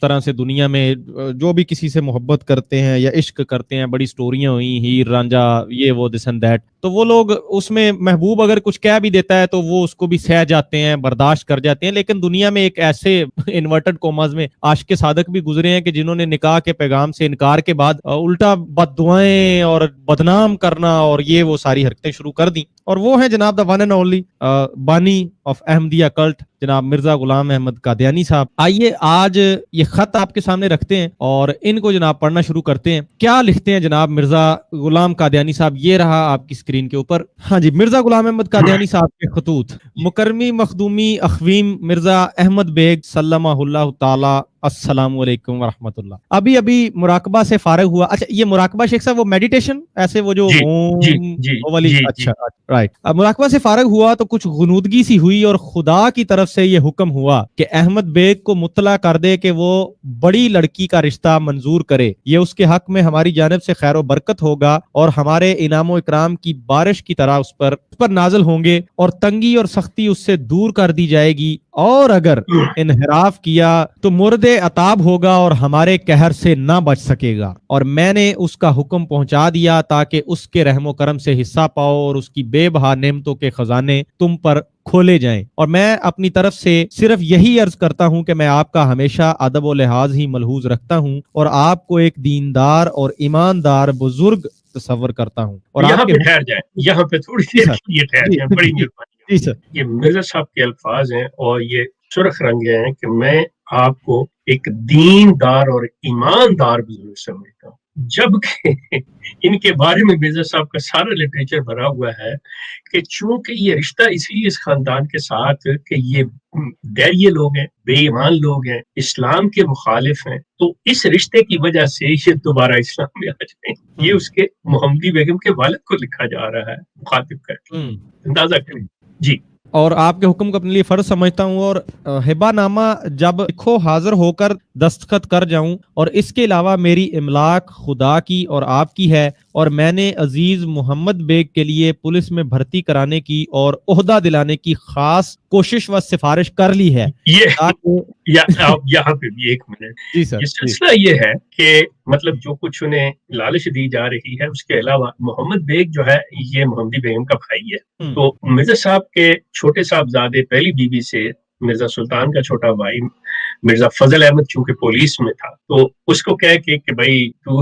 طرح سے دنیا میں جو بھی کسی سے محبت کرتے ہیں یا عشق کرتے ہیں، بڑی سٹوریاں ہوئی ہیر رانجھا یہ وہ دس اینڈ دیٹ، تو وہ لوگ اس میں محبوب اگر کچھ کہہ بھی دیتا ہے تو وہ اس کو بھی سہ جاتے ہیں، برداشت کر جاتے ہیں. لیکن دنیا میں ایک ایسے انورٹڈ کوماز میں عاشق صادق بھی گزرے ہیں کہ جنہوں نے نکاح کے پیغام سے انکار کے بعد الٹا بد دعائیں اور بدنام کرنا اور یہ وہ ساری حرکتیں شروع کر دیں. اور وہ ہیں جناب دا ون اینڈ اونلی بانی آف احمدیہ کلٹ جناب مرزا غلام احمد قادیانی صاحب. آئیے آج یہ خط آپ کے سامنے رکھتے ہیں اور ان کو جناب پڑھنا شروع کرتے ہیں. کیا لکھتے ہیں جناب مرزا غلام قادیانی صاحب؟ یہ رہا آپ کی اسکرین کے اوپر. ہاں جی، مرزا غلام احمد قادیانی صاحب کے خطوط. مکرمی مخدومی اخویم مرزا احمد بیگ سلمہ اللہ تعالی السلام علیکم ورحمۃ اللہ. ابھی مراقبہ سے فارغ ہوا. اچھا یہ مراقبہ شیخ صاحب وہ میڈیٹیشن ایسے وہ جو والی، اچھا رائٹ. اب مراقبہ سے فارغ ہوا تو کچھ غنودگی سی ہوئی اور خدا کی طرف سے یہ حکم ہوا کہ احمد بیگ کو مطلع کر دے کہ وہ بڑی لڑکی کا رشتہ منظور کرے. یہ اس کے حق میں ہماری جانب سے خیر و برکت ہوگا اور ہمارے انعام و اکرام کی بارش کی طرح اس پر نازل ہوں گے اور تنگی اور سختی اس سے دور کر دی جائے گی. اور اگر انحراف کیا تو مرد عطاب ہوگا اور ہمارے قہر سے نہ بچ سکے گا. اور میں نے اس کا حکم پہنچا دیا تاکہ اس کے رحم و کرم سے حصہ پاؤ اور اس کی بے بہا نعمتوں کے خزانے تم پر کھولے جائیں. اور میں اپنی طرف سے صرف یہی عرض کرتا ہوں کہ میں آپ کا ہمیشہ ادب و لحاظ ہی ملحوظ رکھتا ہوں اور آپ کو ایک دیندار اور ایماندار بزرگ تصور کرتا ہوں. اور یہاں پہ ٹھہر جائیں، یہاں پہ تھوڑی دیر یہ ٹھہر جائیں، بڑی مہربانی. جی سر. یہ مرزا صاحب کے الفاظ ہیں اور یہ سرخ رنگ ہیں کہ میں آپ کو ایک دیندار اور ایماندار بزرگ سمجھتا ہوں، جبکہ ان کے بارے میں مرزا صاحب کا سارا لٹریچر بھرا ہوا ہے کہ چونکہ یہ رشتہ اس لیے اس خاندان کے ساتھ کہ یہ دیریے لوگ ہیں، بے ایمان لوگ ہیں، اسلام کے مخالف ہیں، تو اس رشتے کی وجہ سے یہ دوبارہ اسلام میں آ جائیں. یہ اس کے محمدی بیگم کے والد کو لکھا جا رہا ہے مخاطب کر کے، اندازہ کریں. جی. اور آپ کے حکم کو اپنے لیے فرض سمجھتا ہوں اور ہبہ نامہ جب لکھو حاضر ہو کر دستخط کر جاؤں. اور اس کے علاوہ میری املاک خدا کی اور آپ کی ہے اور میں نے عزیز محمد بیگ کے لیے پولیس میں بھرتی کرانے کی اور عہدہ دلانے کی خاص کوشش و سفارش کر لی ہے. یہاں پہ بھی ایک منٹ. جی سر. یہ سلسلہ یہ ہے کہ مطلب جو کچھ انہیں لالچ دی جا رہی ہے، اس کے علاوہ محمد بیگ جو ہے یہ محمدی بیگم کا بھائی ہے. تو مرزا صاحب کے چھوٹے صاحبزادے پہلی بیوی سے مرزا سلطان کا چھوٹا بھائی مرزا فضل احمد چونکہ پولیس میں تھا، تو اس کو کہہ کے کہ بھائی تو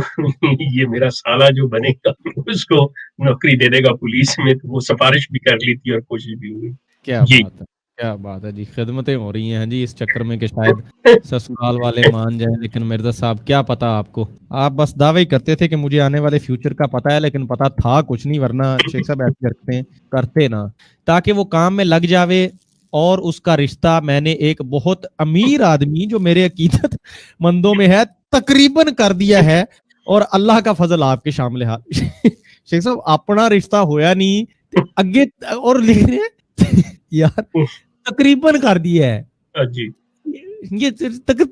یہ میرا سالہ جو بنے گا اس کو نوکری دے دے گا پولیس میں، تو وہ سفارش بھی کر لی تھی اور کوشش بھی ہوئی. کیا بات ہے، کیا بات ہے جی. خدمتیں ہو رہی ہیں جی اس چکر میں کہ شاید سسرال والے مان جائیں. لیکن مرزا صاحب کیا پتا آپ کو، آپ بس دعوے کرتے تھے کہ مجھے آنے والے فیوچر کا پتا ہے، لیکن پتا تھا کچھ نہیں. ورنہ شیخ صاحب ایسے کرتے نا تاکہ وہ کام میں لگ جاوے. اور اس کا رشتہ میں نے ایک بہت امیر آدمی جو میرے عقیدت مندوں میں ہے تقریباً کر دیا ہے. اور اللہ کا فضل آپ کے شامل حال. شیخ صاحب اپنا رشتہ ہویا نہیں اگے اور لکھ رہے ہیں یار تقریباً کر دیا ہے. جی یہ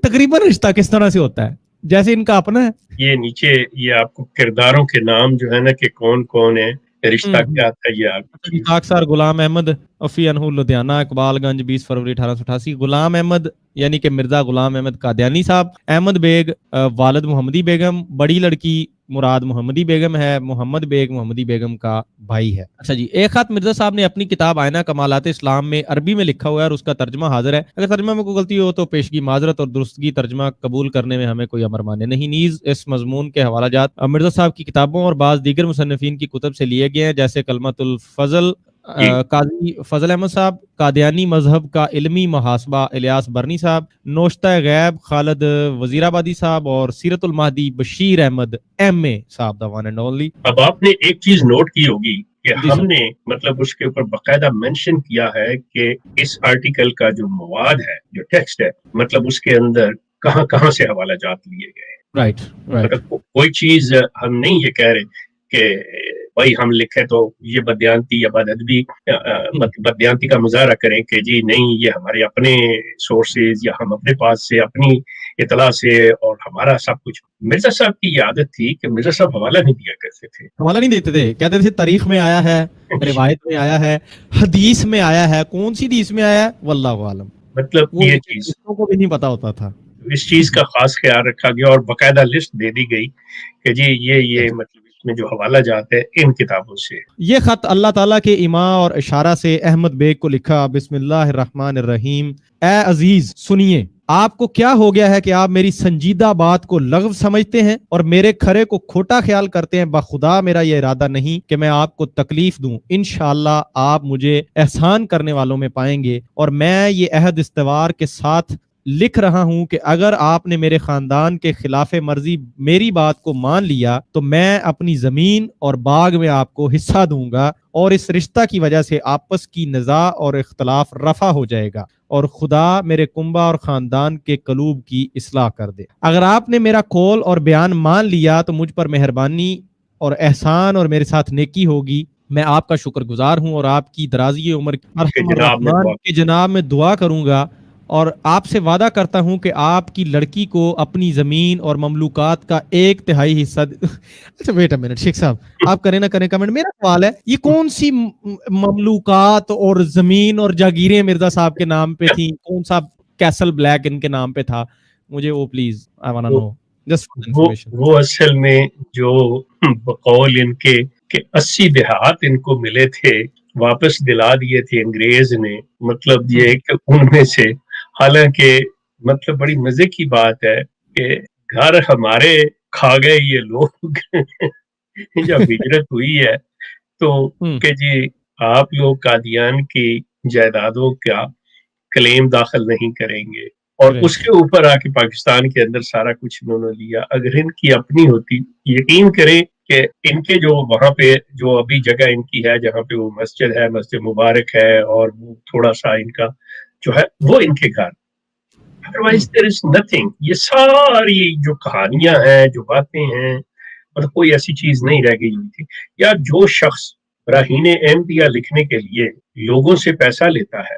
تقریباً رشتہ کس طرح سے ہوتا ہے جیسے ان کا اپنا ہے؟ یہ نیچے یہ آپ کو کرداروں کے نام جو ہے نا کہ کون کون ہے، رشتہ کیا تھا، یہ آپ خاکسار غلام احمد افی انہو لدھیانہ اقبال گنج 20 فروری 1888. غلام احمد یعنی کہ مرزا غلام احمد قادیانی صاحب. احمد بیگ والد محمدی بیگم، بڑی لڑکی مراد محمدی بیگم ہے. محمد بیگ محمدی بیگم کا بھائی ہے. اچھا جی، ایک خط مرزا صاحب نے اپنی کتاب آئینہ کمالات اسلام میں عربی میں لکھا ہوا ہے اور اس کا ترجمہ حاضر ہے. اگر ترجمہ میں کوئی غلطی ہو تو پیشگی معذرت، اور درستگی ترجمہ قبول کرنے میں ہمیں کوئی امر مانے نہیں. نیز اس مضمون کے حوالہ جات مرزا صاحب کی کتابوں اور بعض دیگر مصنفین کی کتب سے لیے گئے ہیں، جیسے کلمۃ الفضل قاضی فضل احمد صاحب، قادیانی مذہب کا علمی محاسبہ الیاس برنی صاحب، نوشتہ غیب خالد وزیر آبادی صاحب، اور سیرت المہدی بشیر احمد ایم اے صاحب دا ون اینڈ اونلی. اب آپ نے ایک چیز نوٹ کی ہوگی کہ ہم نے مطلب اس کے اوپر باقاعدہ مینشن کیا ہے کہ اس آرٹیکل کا جو مواد ہے، جو ٹیکسٹ ہے، مطلب اس کے اندر کہاں کہاں سے حوالہ جات لیے گئے. رائٹ. کوئی چیز ہم نہیں یہ کہہ رہے کہ بھائی ہم لکھے تو یہ بدیانتی یا بد ادبی بدیانتی کا مظاہرہ کریں کہ جی نہیں یہ ہمارے اپنے سورسز یا ہم اپنے پاس سے اپنی اطلاع سے اور ہمارا سب کچھ. مرزا صاحب کی یہ عادت تھی کہ مرزا صاحب حوالہ نہیں دیا کرتے تھے. حوالہ نہیں دیتے تھے، کہتے تھے تاریخ میں آیا ہے، روایت میں آیا ہے، حدیث میں آیا ہے. کون سی حدیث میں آیا ہے واللہ عالم. مطلب یہ چیز کو بھی نہیں پتا ہوتا تھا. اس چیز کا خاص خیال رکھا گیا اور باقاعدہ لسٹ دے دی گئی کہ جی یہ مطلب اس میں جو حوالہ جات ہے ان کتابوں سے. یہ خط اللہ تعالیٰ کے ایماء اور اشارہ سے احمد بیگ کو لکھا. بسم اللہ الرحمن الرحیم. اے عزیز سنیے، آپ کو کیا ہو گیا ہے کہ آپ میری سنجیدہ بات کو لغو سمجھتے ہیں اور میرے کھرے کو کھوٹا خیال کرتے ہیں؟ بخدا میرا یہ ارادہ نہیں کہ میں آپ کو تکلیف دوں. انشاءاللہ آپ مجھے احسان کرنے والوں میں پائیں گے، اور میں یہ عہد استوار کے ساتھ لکھ رہا ہوں کہ اگر آپ نے میرے خاندان کے خلاف مرضی میری بات کو مان لیا تو میں اپنی زمین اور باغ میں آپ کو حصہ دوں گا، اور اس رشتہ کی وجہ سے آپس کی نزاع اور اختلاف رفع ہو جائے گا، اور خدا میرے کنبہ اور خاندان کے قلوب کی اصلاح کر دے. اگر آپ نے میرا قول اور بیان مان لیا تو مجھ پر مہربانی اور احسان اور میرے ساتھ نیکی ہوگی. میں آپ کا شکر گزار ہوں اور آپ کی درازی عمر ارحم الرحمن کے جناب میں دعا کروں گا، اور آپ سے وعدہ کرتا ہوں کہ آپ کی لڑکی کو اپنی زمین اور مملوکات کا 1/3 حصہ اچھا ویٹ اے منٹ شیخ صاحب، آپ کریں نہ کریں کمنٹ. میرا سوال ہے، یہ کون سی مملوکات اور زمین اور جاگیریں مرزا صاحب کے نام پہ تھیں؟ کون سا کیسل بلیک ان کے نام پہ تھا؟ مجھے وہ please I want to know just for information. وہ اصل میں جو بقول ان کے کہ 80 دیہات ان کو ملے تھے، واپس دلا دیے تھے انگریز نے. مطلب یہ کہ ان میں سے، حالانکہ مطلب بڑی مزے کی بات ہے کہ گھر ہمارے کھا گئے یہ لوگ جب ہجرت ہوئی ہے تو کہ جی آپ لوگ قادیان کی جائیدادوں کا کلیم داخل نہیں کریں گے، اور اس کے اوپر آ کے پاکستان کے اندر سارا کچھ انہوں نے لیا. اگر ان کی اپنی ہوتی، یقین کریں کہ ان کے جو وہاں پہ جو ابھی جگہ ان کی ہے جہاں پہ وہ مسجد ہے، مسجد مبارک ہے، اور وہ تھوڑا سا ان کا جو ہے وہ ان کے گھر. otherwise there is nothing. یہ ساری جو کہانیاں ہیں، جو باتیں ہیں، مطلب کوئی ایسی چیز نہیں رہ گئی ہوئی تھی. یا جو شخص براہین احمدیہ لکھنے کے لیے لوگوں سے پیسہ لیتا ہے،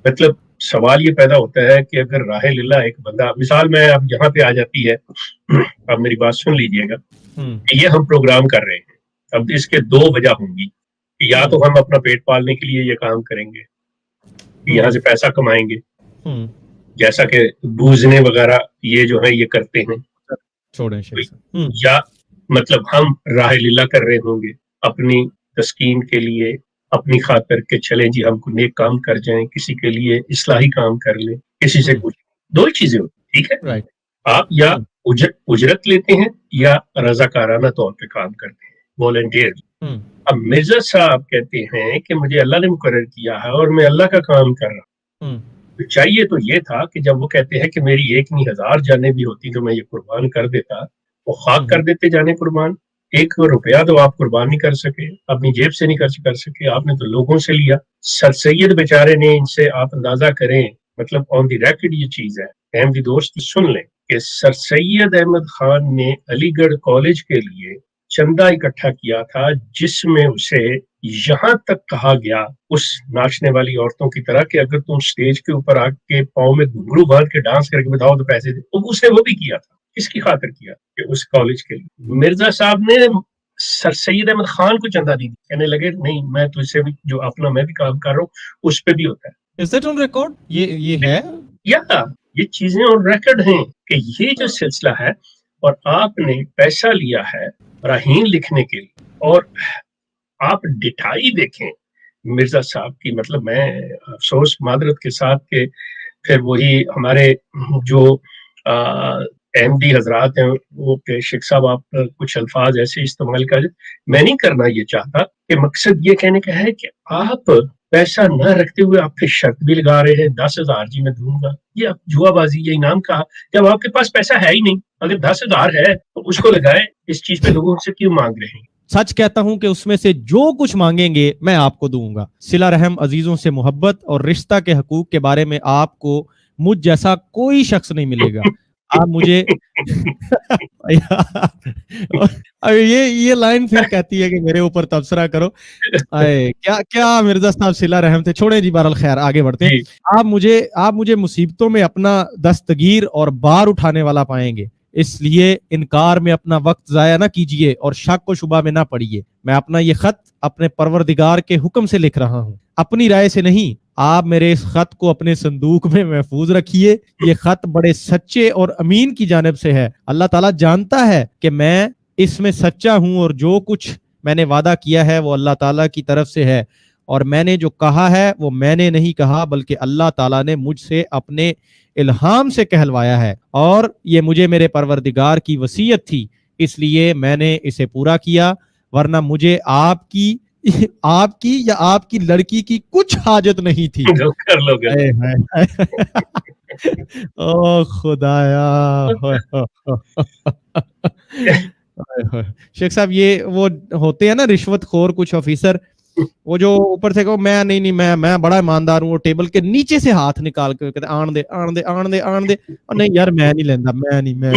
مطلب سوال یہ پیدا ہوتا ہے کہ اگر راہ اللہ ایک بندہ، مثال میں اب یہاں پہ آ جاتی ہے، اب میری بات سن لیجئے گا کہ یہ ہم پروگرام کر رہے ہیں. اب اس کے 2 وجہ ہوں گی، یا تو ہم اپنا پیٹ پالنے کے لیے یہ کام کریں گے، یہاں سے پیسہ کمائیں گے، جیسا کہ بوزنے وغیرہ یہ جو ہے یہ کرتے ہیں، یا مطلب ہم راہ اللہ کر رہے ہوں گے اپنی تسکین کے لیے، اپنی خاطر کے چلیں جی ہم کو نیک کام کر جائیں، کسی کے لیے اصلاحی کام کر لیں، کسی سے کچھ. 2 چیزیں ہوتی، ٹھیک ہے؟ آپ یا اجرت لیتے ہیں یا رضاکارانہ طور پہ کام کرتے ہیں، والنٹیئر. اب مرزا صاحب کہتے ہیں کہ مجھے اللہ نے مقرر کیا ہے اور میں اللہ کا کام کر رہا ہوں. چاہیے تو یہ تھا کہ جب وہ کہتے ہیں کہ میری 1,000 جانیں بھی ہوتی تو میں یہ قربان کر دیتا، وہ خاک کر دیتے جانے قربان. 1 روپیہ تو آپ قربان نہیں کر سکے، اپنی جیب سے نہیں کر سکے، آپ نے تو لوگوں سے لیا. سر سید بیچارے نے، ان سے آپ اندازہ کریں، مطلب آن دی ریکارڈ یہ چیز ہے، احمدی دوست سن لیں کہ سر سید احمد خان نے علی گڑھ کالج کے لیے چندہ اکٹھا کیا تھا، جس میں اسے یہاں تک کہا گیا اس ناچنے والی عورتوں کی طرح کہ اگر تم سٹیج کے اوپر آ کے پاؤں میں گھنگرو باندھ کے ڈانس کر کے بتاؤ تو پیسے دے. تو اس نے وہ بھی کیا تھا. کس کی خاطر کیا؟ کہ اس کالج کے لیے. مرزا صاحب نے سر سید احمد خان کو چندہ دی، کہنے لگے نہیں میں تجھ سے بھی جو اپنا میں بھی کام کر رہا ہوں اس پہ بھی ہوتا ہے. Is that on record? یہ ہے یا یہ چیزیں آن ریکارڈ ہیں کہ یہ جو سلسلہ ہے، اور آپ نے پیسہ لیا ہے براہین لکھنے کے لیے. اور آپ ڈٹائی دیکھیں مرزا صاحب کی، مطلب میں افسوس معذرت کے ساتھ کہ پھر وہی ہمارے جو احمدی حضرات ہیں وہ کہ شیخ صاحب آپ کچھ الفاظ ایسے استعمال کریں، میں نہیں کرنا یہ چاہتا، کہ مقصد یہ کہنے کا ہے کہ آپ پیسہ نہ رکھتے ہوئے آپ پہ شرط بھی لگا رہے ہیں 10,000 جی میں دوں گا. یہ جوا بازی، یہ انعام کہا جب آپ کے پاس پیسہ ہے ہی نہیں. اگر 10,000 ہے تو اس کو لگائے، اس چیز پہ لوگوں سے کیوں مانگ رہے ہیں؟ سچ کہتا ہوں کہ اس میں سے جو کچھ مانگیں گے میں آپ کو دوں گا. صلہ رحم، عزیزوں سے محبت اور رشتہ کے حقوق کے بارے میں آپ کو مجھ جیسا کوئی شخص نہیں ملے گا. آپ مجھے یہ لائن پھر کہتی ہے کہ میرے اوپر تبصرہ کرو. کیا مرزا صاحب صلہ رحم تھے. چھوڑیں جی، بہرحال خیر آگے بڑھتے ہیں. آپ مجھے مصیبتوں میں اپنا دستگیر اور بار اٹھانے والا پائیں گے. اس لیے انکار میں اپنا وقت ضائع نہ کیجیے اور شک و شبہ میں نہ پڑیے. میں اپنا یہ خط اپنے پروردگار کے حکم سے لکھ رہا ہوں, اپنی رائے سے نہیں. آپ میرے اس خط کو اپنے صندوق میں محفوظ رکھیے. یہ خط بڑے سچے اور امین کی جانب سے ہے. اللہ تعالیٰ جانتا ہے کہ میں اس میں سچا ہوں, اور جو کچھ میں نے وعدہ کیا ہے وہ اللہ تعالیٰ کی طرف سے ہے, اور میں نے جو کہا ہے وہ میں نے نہیں کہا بلکہ اللہ تعالیٰ نے مجھ سے اپنے الہام سے کہلوایا ہے, اور یہ مجھے میرے پروردگار کی وصیت تھی, اس لیے میں نے اسے پورا کیا, ورنہ مجھے آپ کی یا آپ کی لڑکی کی کچھ حاجت نہیں تھی. کر لو گے. او خدایا. شیخ صاحب یہ وہ ہوتے ہیں نا رشوت خور کچھ آفیسر, وہ جو اوپر سے کہو میں نہیں میں بڑا ایماندار ہوں, وہ ٹیبل کے نیچے سے ہاتھ نکال کے کہتے آن دے, اور نہیں یار میں نہیں لینا, میں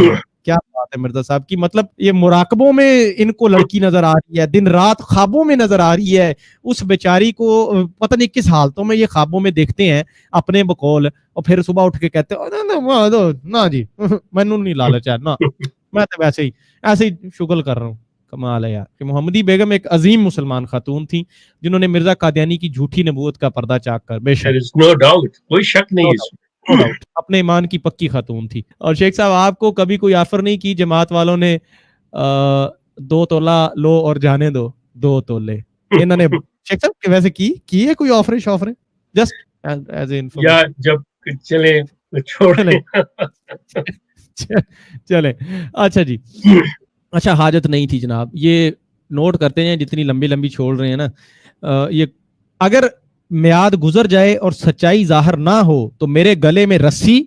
کیا بات ہے مرزا صاحب کی. مطلب یہ مراقبوں میں ان کو لڑکی نظر آ رہی ہے, دن رات خوابوں میں نظر آ رہی ہے. اس بیچاری کو پتہ نہیں کس حالتوں میں یہ خوابوں میں دیکھتے ہیں اپنے بقول, اور پھر صبح اٹھ کے کہتے نا جی مینوں نہیں لالچ ہے نا, میں تو ویسے ہی شغل کر رہا ہوں. کمال ہے یار کہ محمدی بیگم ایک عظیم مسلمان خاتون تھی جنہوں نے مرزا قادیانی کی جھوٹی نبوت کا پردہ چاک کر بے شک نو ڈاؤٹ, کوئی شک نہیں اس میں, اپنے ایمان کی پکی خاتون تھی. اور شیخ صاحب آپ کو کبھی کوئی آفر نہیں کی جماعت والوں نے 2 تولہ لو اور جانے دو 2 تولے, انہوں نے شیخ صاحب ویسے کی ہے کوئی آفر جسٹ ایز اے یا جب چلے چلیں. اچھا جی, اچھا حاجت نہیں تھی جناب, یہ نوٹ کرتے ہیں جتنی لمبی چھوڑ رہے ہیں نا, یہ اگر میعاد گزر جائے اور سچائی ظاہر نہ ہو تو میرے گلے میں رسی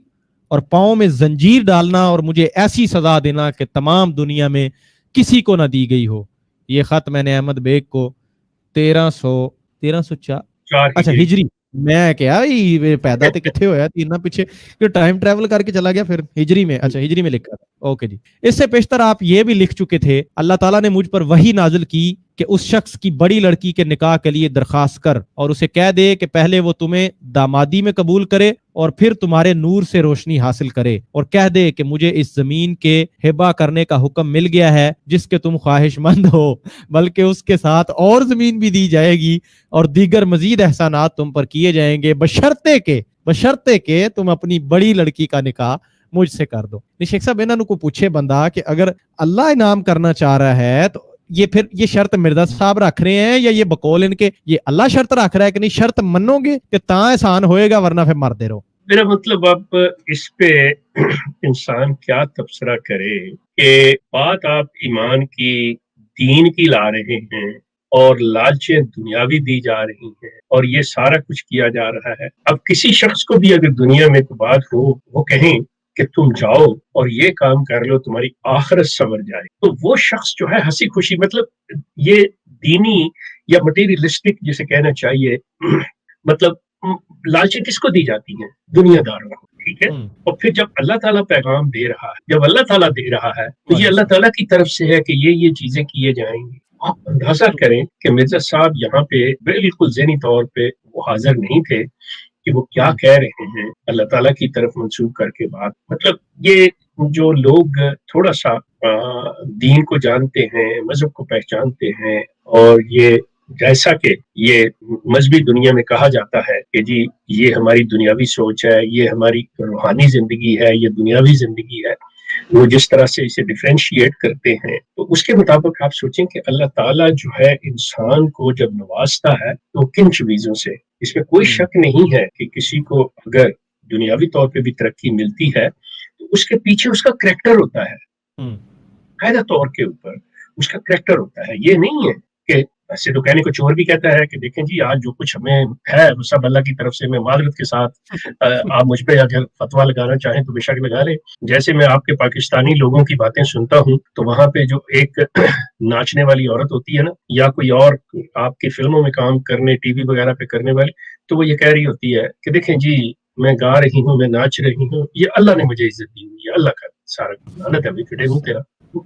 اور پاؤں میں زنجیر ڈالنا اور مجھے ایسی سزا دینا کہ تمام دنیا میں کسی کو نہ دی گئی ہو. یہ خط میں نے احمد بیگ کو 1304 اچھا ہجری, میں کیا پیدا تے کتھے ہویا تین پیچھے کہ ٹائم ٹریول کر کے چلا گیا پھر ہجری میں, اچھا ہجری میں لکھا تھا. اوکے جی. اس سے پیشتر آپ یہ بھی لکھ چکے تھے اللہ تعالیٰ نے مجھ پر وحی نازل کی کہ اس شخص کی بڑی لڑکی کے نکاح کے لیے درخواست کر اور اسے کہہ دے کہ پہلے وہ تمہیں دامادی میں قبول کرے اور پھر تمہارے نور سے روشنی حاصل کرے, اور کہہ دے کہ مجھے اس زمین کے ہبہ کرنے کا حکم مل گیا ہے جس کے تم خواہش مند ہو, بلکہ اس کے ساتھ اور زمین بھی دی جائے گی اور دیگر مزید احسانات تم پر کیے جائیں گے بشرطے کہ تم اپنی بڑی لڑکی کا نکاح مجھ سے کر دو. شیخ صاحب انہوں کو پوچھے بندہ کہ اگر اللہ انعام کرنا چاہ رہا ہے تو یہ پھر یہ شرط مرزا صاحب رکھ رہے ہیں یا یہ بقول ان کے یہ اللہ شرط رکھ رہا ہے کہ نہیں شرط منو گے کہ تاں احسان ہوئے گا ورنہ پھر مردے رہو. میرا مطلب اب اس پہ انسان کیا تبصرہ کرے کہ بات آپ ایمان کی دین کی لا رہے ہیں اور لالچیں دنیاوی دی جا رہی ہیں اور یہ سارا کچھ کیا جا رہا ہے. اب کسی شخص کو بھی اگر دنیا میں کوئی بات ہو وہ کہیں کہ تم جاؤ اور یہ کام کر لو تمہاری آخرت سنور جائے, تو وہ شخص جو ہے ہنسی خوشی, مطلب یہ دینی یا مٹیریلسٹک جسے کہنا چاہیے, مطلب لالچیں کس کو دی جاتی ہیں؟ دنیا داروں کو, ٹھیک ہے. اور پھر جب اللہ تعالیٰ پیغام دے رہا ہے, جب اللہ تعالیٰ دے رہا ہے تو یہ اللہ تعالیٰ کی طرف سے ہے کہ یہ چیزیں کیے جائیں گی. آپ اندازہ کریں کہ مرزا صاحب یہاں پہ بالکل ذہنی طور پہ وہ حاضر نہیں تھے کہ وہ کیا کہہ رہے ہیں اللہ تعالیٰ کی طرف منسوخ کر کے بات. مطلب یہ جو لوگ تھوڑا سا دین کو جانتے ہیں, مذہب کو پہچانتے ہیں, اور یہ جیسا کہ یہ مذہبی دنیا میں کہا جاتا ہے کہ جی یہ ہماری دنیاوی سوچ ہے, یہ ہماری روحانی زندگی ہے, یہ دنیاوی زندگی ہے, وہ جس طرح سے اسے ڈیفرینشیٹ کرتے ہیں تو اس کے مطابق آپ سوچیں کہ اللہ تعالیٰ جو ہے انسان کو جب نوازتا ہے تو کن چیزوں سے, اس میں کوئی شک نہیں ہے کہ کسی کو اگر دنیاوی طور پہ بھی ترقی ملتی ہے تو اس کے پیچھے اس کا کریکٹر ہوتا ہے, قاعدہ طور کے اوپر اس کا کریکٹر ہوتا ہے. یہ نہیں ہے کہ ایسے تو کہنے کو چور بھی کہتا ہے کہ دیکھیں جی آج جو کچھ ہمیں ہے وہ سب اللہ کی طرف سے, میں معذرت کے ساتھ آپ مجھ پہ اگر فتویٰ لگانا چاہیں تو بے شک لگا لیں. جیسے میں آپ کے پاکستانی لوگوں کی باتیں سنتا ہوں تو وہاں پہ جو ایک ناچنے والی عورت ہوتی ہے نا, یا کوئی اور آپ کی فلموں میں کام کرنے ٹی وی وغیرہ پہ کرنے والی, تو وہ یہ کہہ رہی ہوتی ہے کہ دیکھیں جی میں گا رہی ہوں, میں ناچ رہی ہوں, یہ اللہ نے مجھے عزت دی ہوئی ہے, اللہ کا سارا لعنت ہے بھی فٹے ہوں تیرا.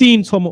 300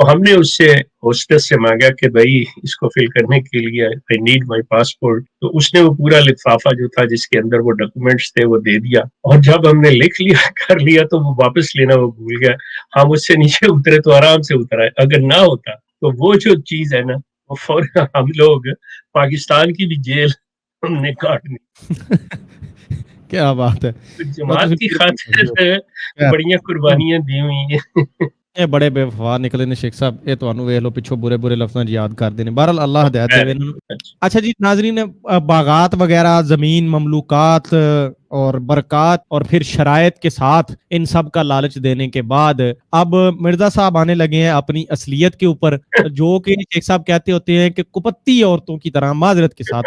اور ہم نے اس سے ہوسٹس سے مانگا کہ بھائی اس کو فل کرنے کے لیے آئی نیڈ مائی پاسپورٹ، تو اس نے وہ پورا لفافہ جو تھا جس کے اندر وہ ڈاکومنٹس تھے وہ دے دیا، اور جب ہم نے لکھ لیا کر لیا تو وہ واپس لینا وہ بھول گیا. ہم اس سے نیچے اترے تو آرام سے اترا ہے، اگر نہ ہوتا تو وہ جو چیز ہے نا وہ فوراً ہم لوگ پاکستان کی بھی جیل ہم نے کاٹنی. کیا بات ہے. جماعت کی خاطر بڑیاں قربانیاں دی ہوئی ہیں. یہ بڑے بے وفا نکلے نے شیخ صاحب، یہ تانوں ویکھ لو پچھوں برے برے لفظاں یاد کر دینے. بہرحال اللہ ہدایت دے انہاں نوں. اچھا جی ناظرین، باغات وغیرہ، زمین، مملوکات اور برکات اور پھر شرائط کے ساتھ ان سب کا لالچ دینے کے بعد اب مرزا صاحب آنے لگے ہیں اپنی اصلیت کے اوپر، جو کہ شیخ صاحب کہتے ہوتے ہیں کہ کپتی عورتوں کی طرح، معذرت کے ساتھ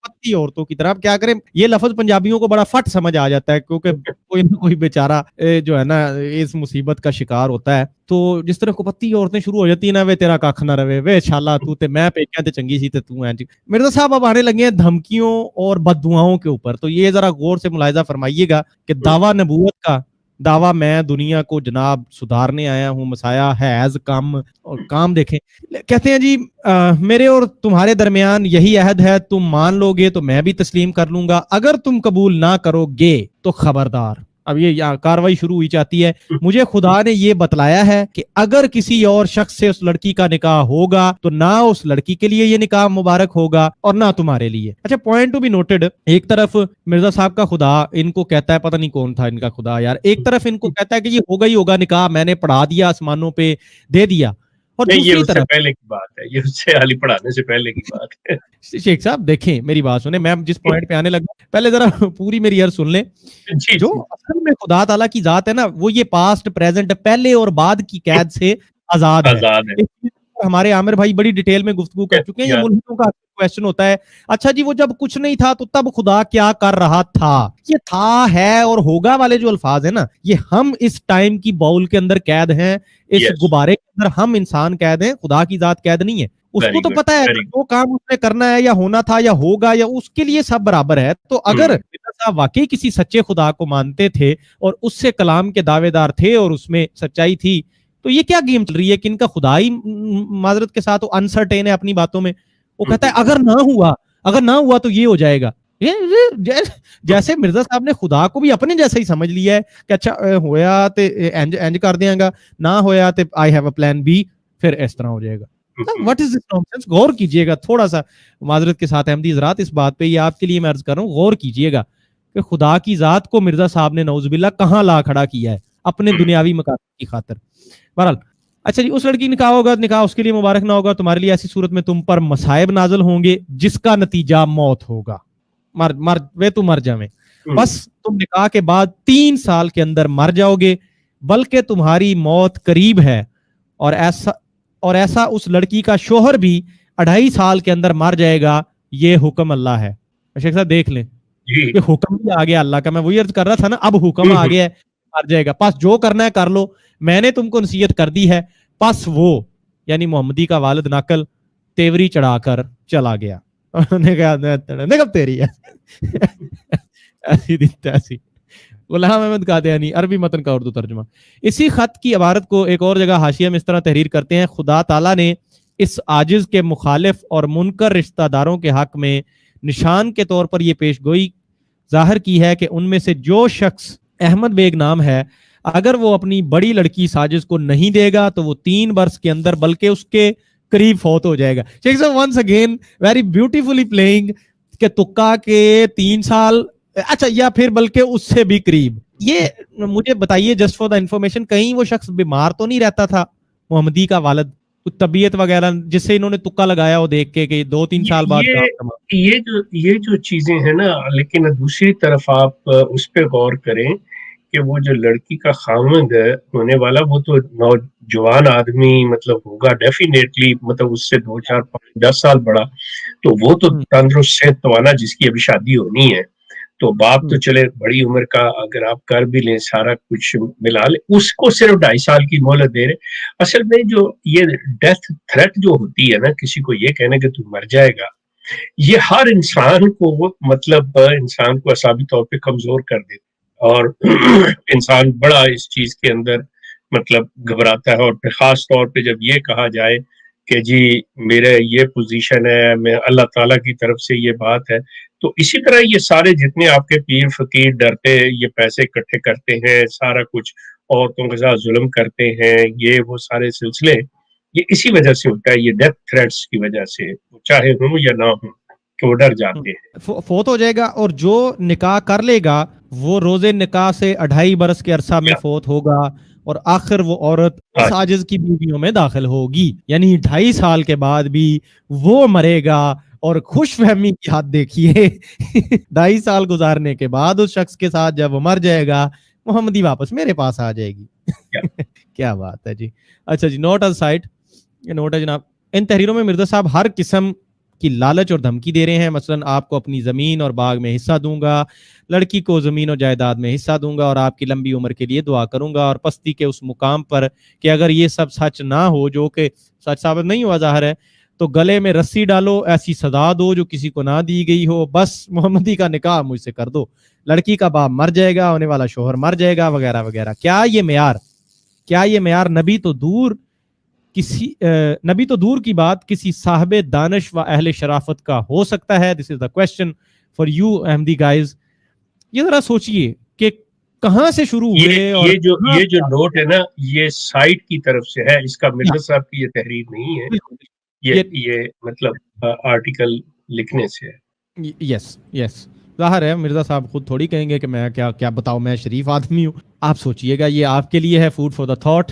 کپتی عورتوں کی طرح. اب کیا کریں، یہ لفظ پنجابیوں کو بڑا فٹ سمجھ آ جاتا ہے، کیونکہ کوئی نہ کوئی بیچارہ جو ہے نا اس مصیبت کا شکار ہوتا ہے. تو جس طرح کپتی عورتیں شروع ہو جاتی ہیں نا، وے تیرا کھ نہ رہے، وے شالا تو تے میں پیکیاں تے چنگی سی تے تو ہیں. مرزا صاحب اب آنے لگے ہیں دھمکیوں اور بددعاؤں کے اوپر. تو یہ ذرا غور سے ملاحظہ فرمائیے گا کہ دعویٰ نبوت کا دعویٰ میں دنیا کو جناب سدھارنے آیا ہوں، مسایا حیض کم، اور کام دیکھیں. کہتے ہیں جی میرے اور تمہارے درمیان یہی عہد ہے، تم مان لو گے تو میں بھی تسلیم کر لوں گا، اگر تم قبول نہ کرو گے تو خبردار. اب یہ کاروائی شروع ہوئی چاہتی ہے. مجھے خدا نے یہ بتلایا ہے کہ اگر کسی اور شخص سے اس لڑکی کا نکاح ہوگا تو نہ اس لڑکی کے لیے یہ نکاح مبارک ہوگا اور نہ تمہارے لیے. اچھا پوائنٹ ٹو بی نوٹڈ، ایک طرف مرزا صاحب کا خدا ان کو کہتا ہے، پتہ نہیں کون تھا ان کا خدا یار، ایک طرف ان کو کہتا ہے کہ یہ ہوگا ہی ہوگا نکاح، میں نے پڑھا دیا آسمانوں پہ دے دیا، اور دوسری طرف پہلے کی بات ہے، یہ اس سے علی پڑھانے سے پہلے کی بات ہے. شیخ صاحب دیکھیں میری بات سنیں، میں جس پوائنٹ پہ آنے لگا پہلے ذرا پوری میری عرض سن لیں. جو اصل میں خدا تعالیٰ کی ذات ہے نا، وہ یہ پاسٹ پریزنٹ پہلے اور بعد کی قید سے آزاد ہے. ہمارے عامر بھائی بڑی ڈیٹیل میں گفتگو کر چکے ہیں. یہ ملحدوں کا کویسچن ہوتا ہے، اچھا جی وہ جب کچھ نہیں تھا تو تب خدا کیا کر رہا تھا؟ یہ تھا، ہے اور ہوگا والے جو الفاظ ہیں نا، یہ ہم اس ٹائم کی باؤل کے اندر قید ہیں، اس غبارے کے اندر ہم انسان قید ہیں، خدا کی ذات قید نہیں ہے. اس کو تو پتا ہے وہ کام اس نے کرنا ہے، یا ہونا تھا یا ہوگا، یا اس کے لیے سب برابر ہے. تو اگر صاحب واقعی کسی سچے خدا کو مانتے تھے اور اس سے کلام کے دعوے دار تھے اور اس میں سچائی تھی، تو یہ کیا گیم چل رہی ہے کہ ان کا خدا ہی معذرت کے ساتھ انسرٹین ہے اپنی باتوں میں. وہ کہتا ہے اگر نہ ہوا تو یہ ہو جائے گا. جیسے مرزا صاحب نے خدا کو بھی اپنے جیسا ہی سمجھ لیا ہے کہ اچھا ہویا تے انج کر دیاں گا، نہ ہویا تے I have a plan be, پھر اس طرح ہو جائے گا. What is this nonsense? غور کیجئے گا تھوڑا سا معذرت کے ساتھ احمدی حضرات اس بات پہ، یہ آپ کے لیے میں عرض کر رہا ہوں، غور کیجئے گا کہ خدا کی ذات کو مرزا صاحب نے نعوذ باللہ کہاں لا کھڑا کیا ہے اپنے دنیاوی مقاصد کی خاطر. بہرحال اچھا جی، اس لڑکی نکاح ہوگا، نکاح اس کے لیے مبارک نہ ہوگا، تمہارے لیے ایسی صورت میں تم پر مصائب نازل ہوں گے جس کا نتیجہ موت ہوگا. مر جاویں. بس تم نکاح کے بعد 3 سال کے اندر مر جاؤ گے، بلکہ تمہاری موت قریب ہے، اور ایسا اس لڑکی کا شوہر بھی 2.5 سال کے اندر مر جائے گا. یہ حکم اللہ ہے. شیخ صاحب دیکھ لیں کہ حکم بھی آ گیا اللہ کا. میں وہی عرض کر رہا تھا نا، اب حکم آ گیا ہے، مر جائے گا. پس جو کرنا ہے کر لو، میں نے تم کو نصیحت کر دی ہے. پس وہ یعنی محمدی کا والد نقل تیوری چڑھا کر چلا گیا. کب تیری ہے ایسی غلام احمد قادیانی، عربی متن کا اردو ترجمہ. اسی خط کی عبارت کو ایک اور جگہ حاشیہ میں اس طرح تحریر کرتے ہیں، خدا تعالیٰ نے اس عاجز کے مخالف اور منکر رشتہ داروں کے حق میں نشان کے طور پر یہ پیش گوئی ظاہر کی ہے کہ ان میں سے جو شخص احمد بیگ نام ہے، اگر وہ اپنی بڑی لڑکی ساجز کو نہیں دے گا تو وہ 3 برس کے اندر بلکہ اس کے قریب فوت ہو جائے گا. شیخ صاحب once again very beautifully playing کہ تکا کے 3 سال، اچھا یا پھر بلکہ اس سے بھی قریب. یہ مجھے بتائیے جسٹ فار دا انفارمیشن، کہیں وہ شخص بیمار تو نہیں رہتا تھا محمدی کا والد؟ کچھ طبیعت وغیرہ جس سے انہوں نے تکا لگایا وہ دیکھ کے کہ 2-3 سال بعد یہ جو چیزیں ہیں نا. لیکن دوسری طرف آپ اس پہ غور کریں کہ وہ جو لڑکی کا خاوند ہونے والا وہ تو نوجوان آدمی مطلب ہوگا ڈیفینیٹلی، مطلب اس سے 2, 4, 5, 10 سال بڑا، تو وہ تو تندرست صحت توانا جس کی ابھی شادی ہونی ہے. تو باپ تو چلے بڑی عمر کا اگر آپ کر بھی لیں سارا کچھ ملا لیں، اس کو صرف 2.5 سال کی مہلت دے رہے. اصل میں جو یہ ڈیتھ تھریٹ جو ہوتی ہے نا، کسی کو یہ کہنا کہ تو مر جائے گا، یہ ہر انسان کو مطلب انسان کو اعصابی طور پہ کمزور کر دیتا، اور انسان بڑا اس چیز کے اندر مطلب گھبراتا ہے، اور پھر خاص طور پہ جب یہ کہا جائے کہ جی میرے یہ پوزیشن ہے، میں اللہ تعالیٰ کی طرف سے یہ بات ہے. تو اسی طرح یہ سارے جتنے آپ کے پیر فقیر ڈرتے یہ پیسے اکٹھے کرتے ہیں، سارا کچھ عورتوں کے ساتھ ظلم کرتے ہیں، یہ وہ سارے سلسلے یہ اسی وجہ سے ہوتا ہے، یہ ڈیتھ تھریٹس کی وجہ سے، چاہے ہوں یا نہ ہوں کہ وہ ڈر جاتے ہیں. فوت ہو جائے گا، اور جو نکاح کر لے گا وہ روزے نکاح سے 2.5 برس کے عرصہ میں فوت ہوگا، اور آخر وہ عورت اس عاجز کی بیویوں میں داخل ہوگی، یعنی 2.5 سال کے بعد بھی وہ مرے گا. اور خوش فہمی کی حد دیکھیے 2.5 سال گزارنے کے بعد اس شخص کے ساتھ جب وہ مر جائے گا، محمدی واپس میرے پاس آ جائے گی. کیا بات ہے جی. اچھا جی، نوٹ آن سائٹ، نوٹ ہے جناب. ان تحریروں میں مرزا صاحب ہر قسم کی لالچ اور دھمکی دے رہے ہیں. مثلا آپ کو اپنی زمین اور باغ میں حصہ دوں گا، لڑکی کو زمین و جائیداد میں حصہ دوں گا، اور آپ کی لمبی عمر کے لیے دعا کروں گا، اور پستی کے اس مقام پر کہ اگر یہ سب سچ نہ ہو، جو کہ سچ ثابت نہیں ہوا ظاہر ہے، تو گلے میں رسی ڈالو، ایسی سزا دو جو کسی کو نہ دی گئی ہو، بس محمدی کا نکاح مجھ سے کر دو. لڑکی کا باپ مر جائے گا، ہونے والا شوہر مر جائے گا، وغیرہ وغیرہ. کیا یہ معیار نبی تو دور کی بات کسی صاحب دانش و اہل شرافت کا ہو سکتا ہے؟ This is the question for you Ahmadi guys. یہ ذرا سوچئے کہ کہاں سے شروع ہوئے. اور یہ جو نوٹ ہے نا، یہ سائٹ کی طرف سے ہے، اس کا مرزا صاحب کی یہ تحریر نہیں ہے، یہ مطلب آرٹیکل لکھنے سے ہے. یس ظاہر ہے مرزا صاحب خود تھوڑی کہیں گے کہ میں کیا بتاؤں، میں شریف آدمی ہوں. آپ سوچئے گا، یہ آپ کے لیے ہے فوڈ فار دا تھاٹ.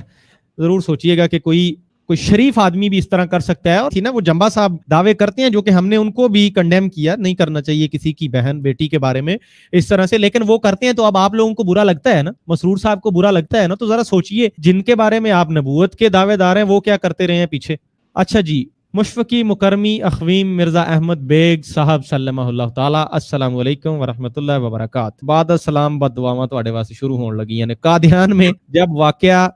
ضرور سوچئے گا کہ کوئی شریف آدمی بھی اس طرح کر سکتا ہے. اور تھی نا وہ جمبا صاحب دعوے کرتے ہیں، جو کہ ہم نے ان کو بھی کنڈیم کیا، نہیں کرنا چاہیے کسی کی بہن بیٹی کے بارے میں اس طرح سے، لیکن وہ کرتے ہیں. تو اب آپ لوگوں کو برا لگتا ہے نا، مسرور صاحب کو برا لگتا ہے نا، تو ذرا سوچئے جن کے بارے میں آپ نبوت کے دعوے دار ہیں وہ کیا کرتے رہے ہیں پیچھے. اچھا جی، مشفقی مکرمی اخویم مرزا احمد بیگ صاحب سلمہ اللہ تعالی. السلام علیکم ورحمۃ اللہ وبرکاتہ. بعد السلام بددعاواں تواڈے واسطے شروع ہون لگی. یعنی قادیان میں جب واقعہ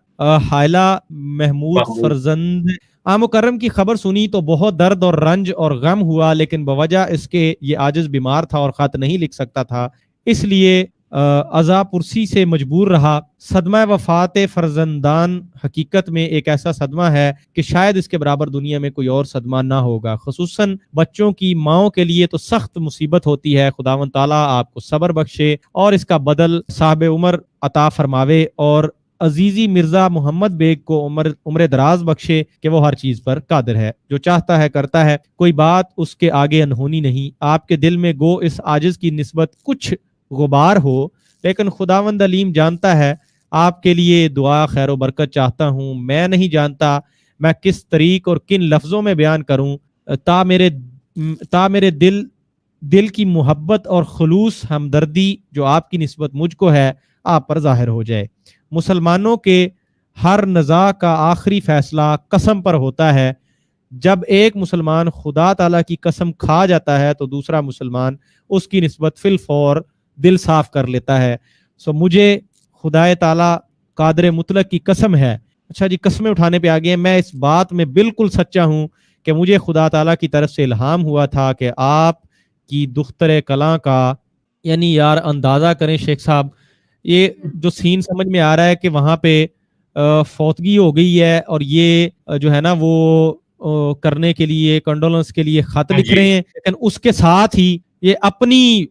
حائلہ محمود فرزند مکرم کی خبر سنی تو بہت درد اور رنج اور غم ہوا، لیکن بوجہ اس کے یہ عاجز بیمار تھا اور خط نہیں لکھ سکتا تھا، اس لیے عزا پرسی سے مجبور رہا. صدمہ وفات فرزندان حقیقت میں ایک ایسا صدمہ ہے کہ شاید اس کے برابر دنیا میں کوئی اور صدمہ نہ ہوگا، خصوصاً بچوں کی ماؤں کے لیے تو سخت مصیبت ہوتی ہے. خداوند تعالیٰ آپ کو صبر بخشے اور اس کا بدل صاحب عمر عطا فرماوے، اور عزیزی مرزا محمد بیگ کو عمر دراز بخشے کہ وہ ہر چیز پر قادر ہے، جو چاہتا ہے کرتا ہے، کوئی بات اس کے آگے انہونی نہیں. آپ کے دل میں گو اس عاجز کی نسبت کچھ غبار ہو، لیکن خداوند علیم جانتا ہے. آپ کے لیے دعا خیر و برکت چاہتا ہوں. میں نہیں جانتا میں کس طریق اور کن لفظوں میں بیان کروں تا میرے دل کی محبت اور خلوص ہمدردی جو آپ کی نسبت مجھ کو ہے آپ پر ظاہر ہو جائے. مسلمانوں کے ہر نزاع کا آخری فیصلہ قسم پر ہوتا ہے. جب ایک مسلمان خدا تعالیٰ کی قسم کھا جاتا ہے تو دوسرا مسلمان اس کی نسبت فی الفور دل صاف کر لیتا ہے. مجھے خدا تعالیٰ قادر مطلق کی قسم ہے. اچھا جی، قسمیں اٹھانے پہ آگئے ہیں. میں اس بات میں بالکل سچا ہوں کہ مجھے خدا تعالیٰ کی طرف سے الہام ہوا تھا کہ آپ کی دختر کلاں کا، یعنی یار اندازہ کریں شیخ صاحب، یہ جو سین سمجھ میں آ رہا ہے کہ وہاں پہ فوتگی ہو گئی ہے، اور یہ جو ہے نا وہ کرنے کے لیے کنڈولنس کے لیے خط لکھ رہے ہیں، لیکن اس کے ساتھ ہی یہ اپنی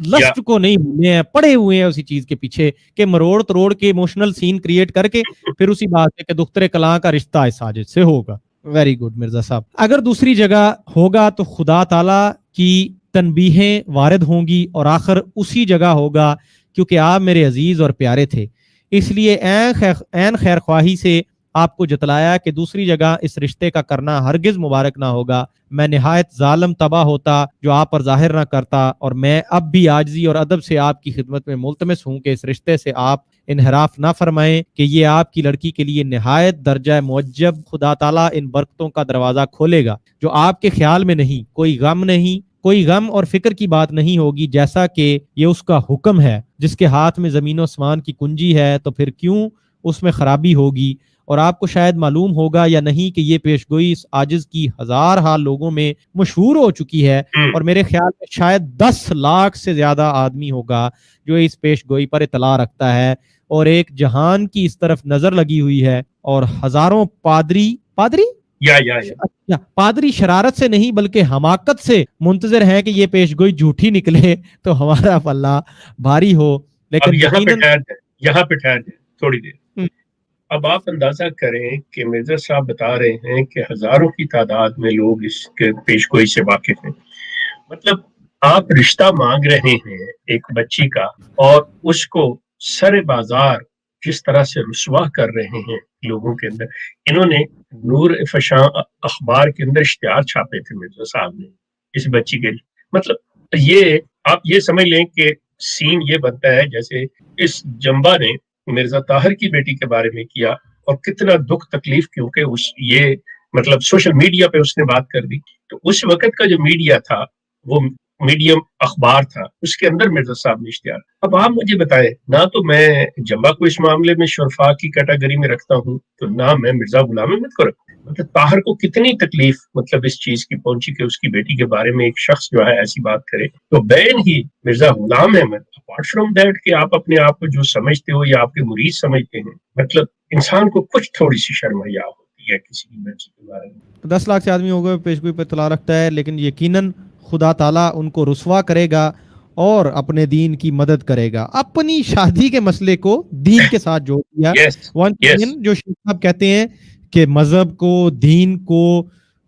لسٹ کو نہیں بھولے ہیں، پڑے ہوئے ہیں اسی چیز کے پیچھے کہ مروڑ تروڑ کے ایموشنل سین کریٹ کر کے پھر اسی بات ہے کہ دختر کلاں کا رشتہ اس ساجد سے ہوگا. ویری گڈ مرزا صاحب. اگر دوسری جگہ ہوگا تو خدا تعالیٰ کی تنبیہیں وارد ہوں گی، اور آخر اسی جگہ ہوگا کیونکہ آپ میرے عزیز اور پیارے تھے، اس لیے عین خیر خواہی سے آپ کو جتلایا کہ دوسری جگہ اس رشتے کا کرنا ہرگز مبارک نہ ہوگا. میں نہایت ظالم تباہ ہوتا جو آپ پر ظاہر نہ کرتا، اور میں اب بھی عاجزی اور ادب سے آپ کی خدمت میں ملتمس ہوں کہ اس رشتے سے آپ انحراف نہ فرمائیں کہ یہ آپ کی لڑکی کے لیے نہایت درجہ معجب. خدا تعالیٰ ان برکتوں کا دروازہ کھولے گا جو آپ کے خیال میں نہیں. کوئی غم اور فکر کی بات نہیں ہوگی، جیسا کہ یہ اس کا حکم ہے. جس کے ہاتھ میں زمین و آسمان کی کنجی ہے تو پھر کیوں اس میں خرابی ہوگی. اور آپ کو شاید معلوم ہوگا یا نہیں کہ یہ پیشگوئی اس عاجز کی ہزار ہا لوگوں میں مشہور ہو چکی ہے، اور میرے خیال میں شاید 10 لاکھ سے زیادہ آدمی ہوگا جو اس پیشگوئی پر اطلاع رکھتا ہے. اور ایک جہان کی اس طرف نظر لگی ہوئی ہے, اور ہزاروں پادری پادری شرارت سے نہیں بلکہ حماقت سے منتظر ہیں کہ یہ پیشگوئی جھوٹی نکلے تو ہمارا پلہ بھاری ہو. لیکن یہاں پہ ٹھہر جائیں تھوڑی دیر. اب آپ اندازہ کریں کہ مرزا صاحب بتا رہے ہیں کہ ہزاروں کی تعداد میں لوگ اس کے پیشگوئی سے واقف ہیں. مطلب آپ رشتہ مانگ رہے ہیں ایک بچی کا, اور اس کو سر بازار جس طرح سے رسوا کر رہے ہیں لوگوں کے اندر. انہوں نے نور فشاں اخبار کے اندر اشتہار چھاپے تھے مرزا صاحب نے اس بچی کے لیے. مطلب یہ آپ یہ سمجھ لیں کہ سین یہ بنتا ہے جیسے اس جمبا نے مرزا طاہر کی بیٹی کے بارے میں کیا, اور کتنا دکھ تکلیف, کیونکہ یہ مطلب سوشل میڈیا پہ اس نے بات کر دی. تو اس وقت کا جو میڈیا تھا وہ میڈیم اخبار تھا, اس کے اندر مرزا صاحب نے اشتہار. اب آپ مجھے بتائیں, نہ تو میں جمبا کو اس معاملے میں شرفا کی کیٹیگری میں رکھتا ہوں, تو نہ میں مرزا غلام احمد کو رکھتا ہوں. مطلب طاہر کو کتنی تکلیف مطلب اس چیز کی پہنچی کہ اس کی بیٹی کے بارے میں ایک شخص جو ہے ایسی بات کرے. تو بین ہی Mirza Ghulam Ahmad, apart from that کہ آپ اپنے آپ کو جو سمجھتے ہو یا آپ کے مرید سمجھتے ہیں, مطلب انسان کو کچھ تھوڑی سی شرم حیا ہوتی ہے کسی کی بچی کے بارے میں. 10 لاکھ سے آدمی ہو گئے پیشگوئی پہ اطلاع رکھتا ہے, لیکن یقیناً خدا تعالیٰ ان کو رسوا کرے گا اور اپنے دین کی مدد کرے گا. اپنی شادی کے مسئلے کو دین کے ساتھ جوڑ دیا. جو شیخ صاحب کہتے ہیں کہ مذہب کو, دین کو,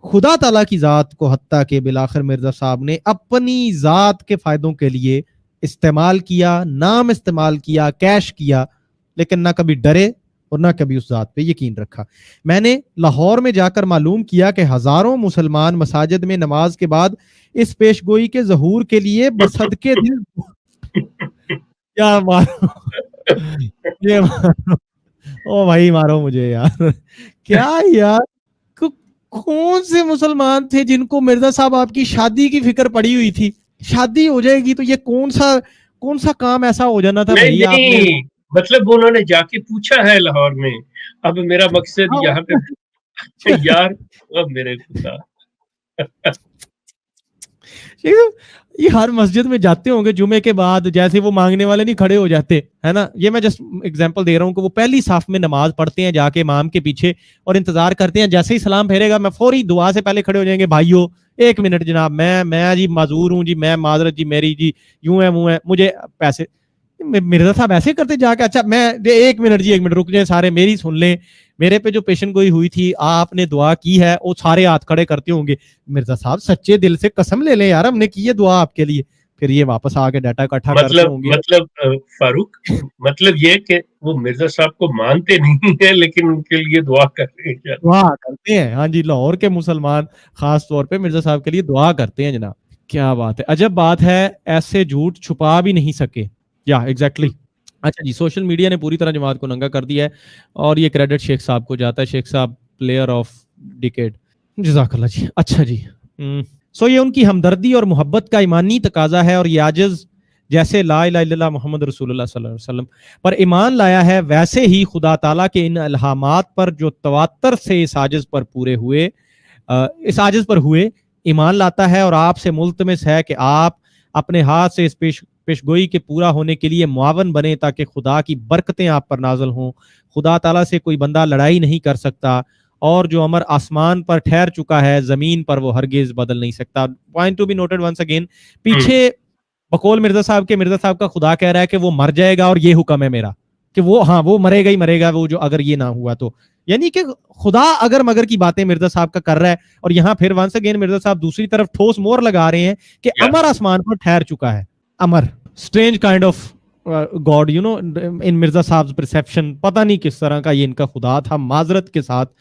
خدا تعالیٰ کی ذات کو, حتیٰ کہ بالآخر مرزا صاحب نے اپنی ذات کے فائدوں کے لیے استعمال کیا, نام استعمال کیا, کیش کیا, لیکن نہ کبھی ڈرے اور نہ کبھی اس ذات پہ یقین رکھا. میں نے لاہور میں جا کر معلوم کیا کہ ہزاروں مسلمان مساجد میں نماز کے بعد اس پیشگوئی کے ظہور کے لیے بصدقے دل کیا مارو یہ مارو او بھائی مارو مجھے یار. کیا یار, کون سے مسلمان تھے جن کو مرزا صاحب آپ کی شادی کی فکر پڑی ہوئی تھی؟ شادی ہو جائے گی تو یہ کون سا کام ایسا ہو جانا تھا بھائی آپ نے؟ مطلب انہوں نے جا کے پوچھا ہے لاہور میں. اب میرا مقصد یہاں پہ یار میرے خدا یہ ہر مسجد میں جاتے ہوں گے جمعے کے بعد, جیسے وہ مانگنے والے نہیں کھڑے ہو جاتے ہے نا, یہ میں جسٹ ایگزامپل دے رہا ہوں کہ وہ پہلی صف میں نماز پڑھتے ہیں جا کے امام کے پیچھے اور انتظار کرتے ہیں, جیسے ہی سلام پھیرے گا میں فوری دعا سے پہلے کھڑے ہو جائیں گے, بھائیو 1 منٹ جناب, میں جی معذور ہوں جی, میں معذرت جی, میری جی یوں ہے مجھے پیسے. مرزا صاحب ایسے کرتے جا کے, اچھا میں 1 منٹ جی 1 منٹ رک جائیں سارے, میری سن لیں, میرے پہ جو پیشن گوئی ہوئی تھی آپ نے دعا کی ہے, وہ سارے ہاتھ کھڑے کرتے ہوں گے. مرزا صاحب سچے دل سے قسم لے لیں یار, ہم نے کی ہے دعا آپ کے لیے. پھر یہ واپس آ کے ڈیٹا اکٹھا کرتے ہوں گے. مطلب فاروق, مطلب یہ کہ وہ مرزا صاحب کو مانتے نہیں ہیں لیکن ان کے لیے دعا کرتے ہیں. ہاں جی, لاہور کے مسلمان خاص طور پہ مرزا صاحب کے لیے دعا کرتے ہیں جناب. کیا بات ہے, عجب بات ہے, ایسے جھوٹ چھپا بھی نہیں سکے. یا ایگزیکٹلی. اچھا جی, سوشل میڈیا نے پوری طرح جماعت کو ننگا کر دیا ہے, اور یہ کریڈٹ شیخ صاحب کو جاتا ہے. شیخ صاحب پلیئر آف ڈیکیڈ, جزاک اللہ جی. اچھا جی, سو یہ ان کی ہمدردی اور محبت کا ایمانی تقاضا ہے, اور یہ عاجز جیسے لا الہ الا اللہ محمد رسول اللہ صلی اللہ علیہ وسلم پر ایمان لایا ہے, ویسے ہی خدا تعالیٰ کے ان الہامات پر جو تواتر سے اس عاجز پر ہوئے ایمان لاتا ہے, اور آپ سے ملتمس ہے کہ آپ اپنے ہاتھ سے اس پیشگوئی کے پورا ہونے کے لیے معاون بنے, تاکہ خدا کی برکتیں آپ پر نازل ہوں. خدا تعالیٰ سے کوئی بندہ لڑائی نہیں کر سکتا, اور جو امر آسمان پر ٹھہر چکا ہے زمین پر وہ ہرگز بدل نہیں سکتا. Point to be noted once again, پیچھے بقول مرزا صاحب کا خدا کہہ رہا ہے کہ وہ مر جائے گا, اور یہ حکم ہے میرا کہ وہ مرے گا ہی مرے گا, وہ جو اگر یہ نہ ہوا تو, یعنی کہ خدا اگر مگر کی باتیں مرزا صاحب کا کر رہا ہے. اور یہاں پھر ونس اگین مرزا صاحب دوسری طرف ٹھوس مور لگا رہے ہیں کہ امر آسمان پر ٹھہر چکا ہے. امر strange kind of God you know in Mirza Sahib perception, پتہ نہیں کس طرح کا یہ ان کا خدا تھا. معذرت کے ساتھ,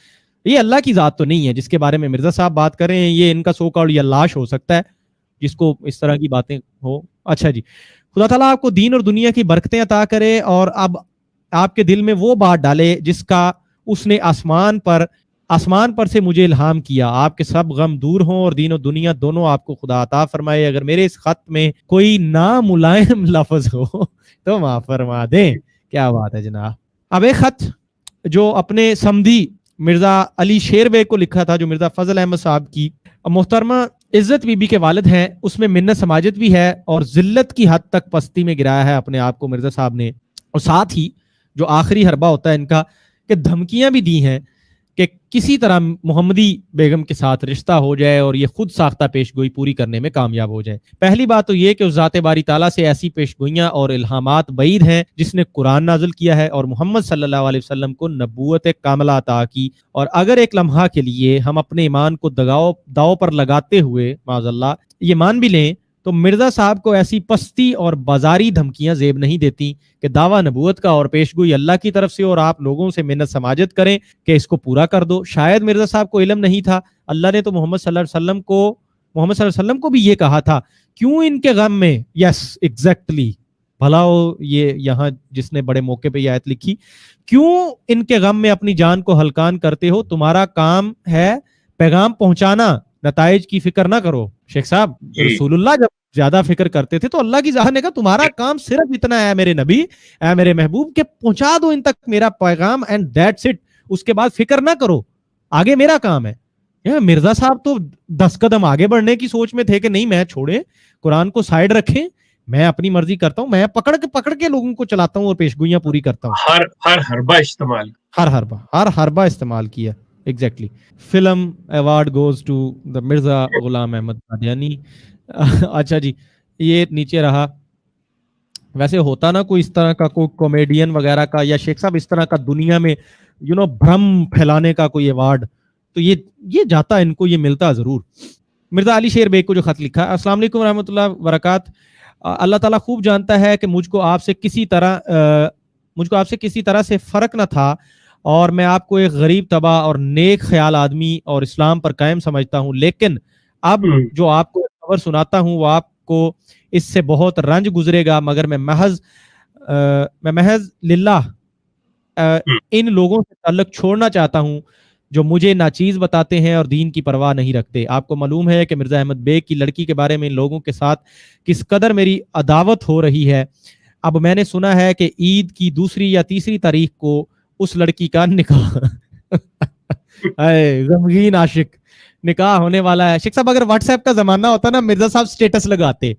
یہ اللہ کی ذات تو نہیں ہے جس کے بارے میں مرزا صاحب بات کر رہے ہیں, یہ ان کا سو کالڈ یہ لاش ہو سکتا ہے جس کو اس طرح کی باتیں ہو. اچھا جی, خدا تعالیٰ آپ کو دین اور دنیا کی برکتیں عطا کرے, اور اب آپ کے دل میں وہ بات ڈالے جس کا اس نے آسمان پر سے مجھے الہام کیا. آپ کے سب غم دور ہوں اور دین و دنیا دونوں آپ کو خدا عطا فرمائے. اگر میرے اس خط میں کوئی ناملائم لفظ ہو تو معاف فرما دیں. کیا بات ہے جناب. اب ایک خط جو اپنے سمدھی مرزا علی شیر بے کو لکھا تھا, جو مرزا فضل احمد صاحب کی محترمہ عزت بی بی کے والد ہیں, اس میں منت سماجت بھی ہے اور ذلت کی حد تک پستی میں گرایا ہے اپنے آپ کو مرزا صاحب نے. اور ساتھ ہی جو آخری حربہ ہوتا ہے ان کا, کہ دھمکیاں بھی دی ہیں کہ کسی طرح محمدی بیگم کے ساتھ رشتہ ہو جائے اور یہ خود ساختہ پیش گوئی پوری کرنے میں کامیاب ہو جائے. پہلی بات تو یہ کہ اس ذات باری تعالیٰ سے ایسی پیش گوئیاں اور الہامات بعید ہیں جس نے قرآن نازل کیا ہے اور محمد صلی اللہ علیہ وسلم کو نبوت کاملہ عطا کی. اور اگر ایک لمحہ کے لیے ہم اپنے ایمان کو داؤ پر لگاتے ہوئے معاذ اللہ یہ مان بھی لیں تو مرزا صاحب کو ایسی پستی اور بازاری دھمکیاں زیب نہیں دیتی کہ دعویٰ نبوت کا اور پیشگوئی اللہ کی طرف سے اور آپ لوگوں سے منت سماجت کریں کہ اس کو پورا کر دو. شاید مرزا صاحب کو علم نہیں تھا, اللہ نے تو محمد صلی اللہ علیہ وسلم کو بھی یہ کہا تھا, کیوں ان کے غم میں, یس ایگزیکٹلی, بھلا ہو یہ یہاں جس نے بڑے موقع پہ یہ آیت لکھی, کیوں ان کے غم میں اپنی جان کو ہلکان کرتے ہو, تمہارا کام ہے پیغام پہنچانا, نتائج کی فکر نہ کرو. شیخ صاحب رسول اللہ جب زیادہ فکر کرتے تھے تو اللہ کی ذات نے کہا تمہارا کام صرف اتنا ہے میرے نبی, اے میرے محبوب, کہ پہنچا دو ان تک میرا پیغام اینڈ دیٹس اٹ, اس کے بعد فکر نہ کرو, آگے میرا کام ہے. مرزا صاحب تو 10 قدم آگے بڑھنے کی سوچ میں تھے کہ نہیں میں چھوڑے, قرآن کو سائیڈ رکھیں, میں اپنی مرضی کرتا ہوں, میں پکڑ کے لوگوں کو چلاتا ہوں اور پیشگوئیاں پوری کرتا ہوں. ہر حربہ استعمال کیا. Exactly. Film award goes to the Mirza Ghulam Ahmad Qadiani. اچھا جی, یہ نیچے رہا. ویسے ہوتا نا کوئی اس طرح کا کوئی کامیڈین وغیرہ کا یا شیخ صاحب اس طرح کا دنیا میں بھرم پھیلانے کا کوئی ایوارڈ, تو یہ جاتا ان کو, یہ ملتا ضرور. مرزا علی شیر بیگ کو جو خط لکھا, السلام علیکم ورحمۃ اللہ وبرکاتہ. اللہ تعالیٰ خوب جانتا ہے کہ مجھ کو آپ سے کسی طرح سے فرق نہ تھا اور میں آپ کو ایک غریب طبع اور نیک خیال آدمی اور اسلام پر قائم سمجھتا ہوں, لیکن اب جو آپ کو خبر سناتا ہوں وہ آپ کو اس سے بہت رنج گزرے گا, مگر میں محض للہ ان لوگوں سے تعلق چھوڑنا چاہتا ہوں جو مجھے ناچیز بتاتے ہیں اور دین کی پرواہ نہیں رکھتے. آپ کو معلوم ہے کہ مرزا احمد بیگ کی لڑکی کے بارے میں ان لوگوں کے ساتھ کس قدر میری عداوت ہو رہی ہے. اب میں نے سنا ہے کہ عید کی 2 یا 3 تاریخ کو اس لڑکی کا نکاح غمگین عاشق نکاح ہونے والا ہے. شیخ صاحب اگر واٹس ایپ کا زمانہ ہوتا نا, مرزا صاحب سٹیٹس لگاتے,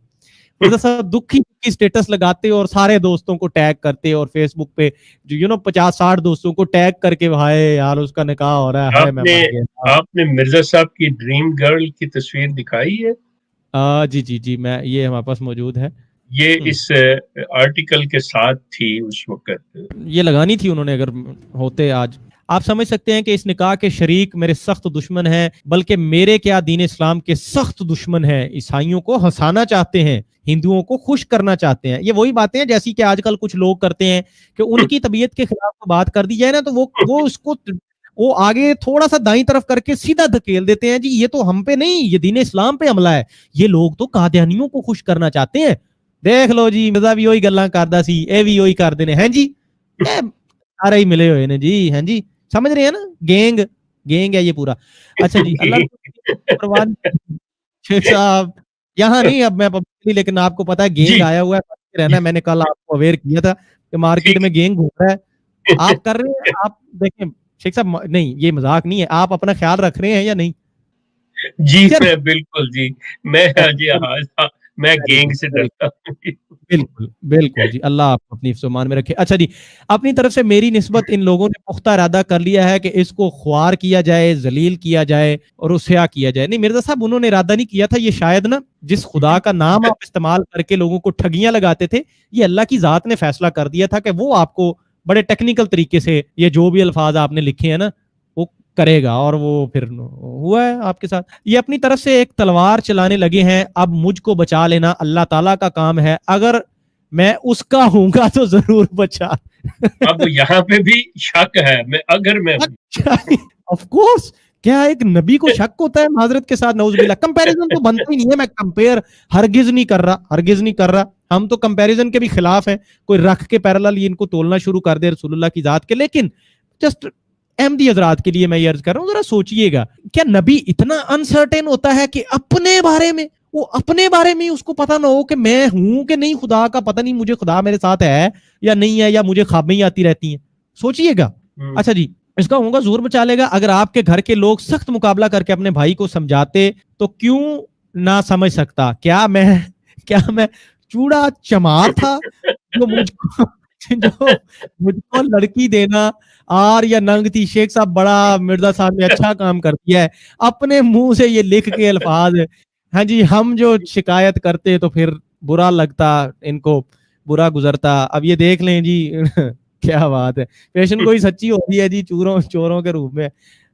مرزا صاحب دکھی سٹیٹس لگاتے اور سارے دوستوں کو ٹیگ کرتے, اور فیس بک پہ جو 50-60 دوستوں کو ٹیگ کر کے بھائی یار اس کا نکاح ہو رہا ہے. آپ نے مرزا صاحب کی ڈریم گرل کی تصویر دکھائی ہے؟ جی میں یہ ہمارے پاس موجود ہے. یہ اس آرٹیکل کے ساتھ تھی اس وقت, یہ لگانی تھی انہوں نے اگر ہوتے آج. آپ سمجھ سکتے ہیں کہ اس نکاح کے شریک میرے سخت دشمن ہیں, بلکہ میرے کیا دین اسلام کے سخت دشمن ہیں. عیسائیوں کو ہنسانا چاہتے ہیں, ہندوؤں کو خوش کرنا چاہتے ہیں. یہ وہی باتیں ہیں جیسی کہ آج کل کچھ لوگ کرتے ہیں کہ ان کی طبیعت کے خلاف بات کر دی جائے نا تو وہ اس کو وہ آگے تھوڑا سا دائیں طرف کر کے سیدھا دھکیل دیتے ہیں, جی یہ تو ہم پہ نہیں, یہ دین اسلام پہ حملہ ہے. یہ لوگ تو قادیانیوں کو خوش کرنا چاہتے ہیں. دیکھ لو جی مرزا بھی وہی گلاں کردا سی, اے بھی وہی کردے نے, ہیں جی سارے ہی ملے ہوئے نے جی, ہیں جی سمجھ رہے ہیں نا, گینگ ہے یہ پورا. اچھا جی اللہ شیخ صاحب یہاں نہیں اب میں پبلکلی, لیکن آپ کو پتا ہے گینگ آیا ہوا ہے رہنا. میں نے کل آپ کو اویئر کیا تھا کہ مارکیٹ میں گینگ گھوم رہا ہے, آپ کر رہے ہیں. آپ دیکھیں شیخ صاحب, نہیں یہ مذاق نہیں ہے, آپ اپنا خیال رکھ رہے ہیں یا نہیں؟ جی بالکل جی, میں گینگ سے ڈرتا ہوں. بالکل جی, اللہ آپ اپنی حفظ و امان میں رکھے. اچھا جی, اپنی طرف سے میری نسبت ان لوگوں نے پختہ ارادہ کر لیا ہے کہ اس کو خوار کیا جائے, ذلیل کیا جائے اور رسوا کیا جائے. نہیں مرزا صاحب انہوں نے ارادہ نہیں کیا تھا, یہ شاید نا جس خدا کا نام آپ استعمال کر کے لوگوں کو ٹھگیاں لگاتے تھے, یہ اللہ کی ذات نے فیصلہ کر دیا تھا کہ وہ آپ کو بڑے ٹیکنیکل طریقے سے یہ جو بھی الفاظ آپ نے لکھے ہیں نا وہ کرے گا, اور وہ پھر ہوا ہے آپ کے ساتھ. یہ اپنی طرف سے ایک تلوار چلانے لگے ہیں, اب مجھ کو بچا لینا اللہ تعالیٰ کا کام ہے, اگر میں اس کا ہوں گا تو ضرور بچا. اب یہاں پہ بھی شک ہے, میں آف کورس, کیا ایک نبی کو شک ہوتا ہے معذرت کے ساتھ, نعوذ باللہ. کمپیریزن تو بنتا ہی نہیں ہے, میں کمپیئر ہرگز نہیں کر رہا. ہم تو کمپیریزن کے بھی خلاف ہیں, کوئی رکھ کے پیرالل ان کو تولنا شروع کر دے رسول اللہ کی ذات کے. لیکن جسٹ احمدی حضرات کے لیے میں یہ عرض کر رہا ہوں, ذرا سوچئے گا, کیا نبی اتنا انسرٹن ہوتا ہے کہ اپنے بارے میں اس کو پتہ نہ ہو کہ میں ہوں کہ نہیں, خدا کا پتہ نہیں, مجھے خدا میرے ساتھ ہے یا نہیں ہے, یا مجھے خوابیں ہی آتی رہتی ہیں. سوچئے گا. اچھا جی, اس کا ہوگا ضرور بچا لے گا. اگر آپ کے گھر کے لوگ سخت مقابلہ کر کے اپنے بھائی کو سمجھاتے تو کیوں نہ سمجھ سکتا, کیا میں چوڑا چمار تھا جو جو مجھ کو لڑکی دینا آر یا ننگ تھی، شیخ صاحب بڑا مرزا صاحب نے اچھا کام کر دیا ہے، اپنے منہ سے یہ لکھ کے الفاظ، ہاں جی ہم جو شکایت کرتے تو پھر برا لگتا، ان کو برا گزرتا. اب یہ دیکھ لیں جی کیا بات ہے، پیشن گوئی سچی ہوتی ہے جی چوروں کے روپ میں.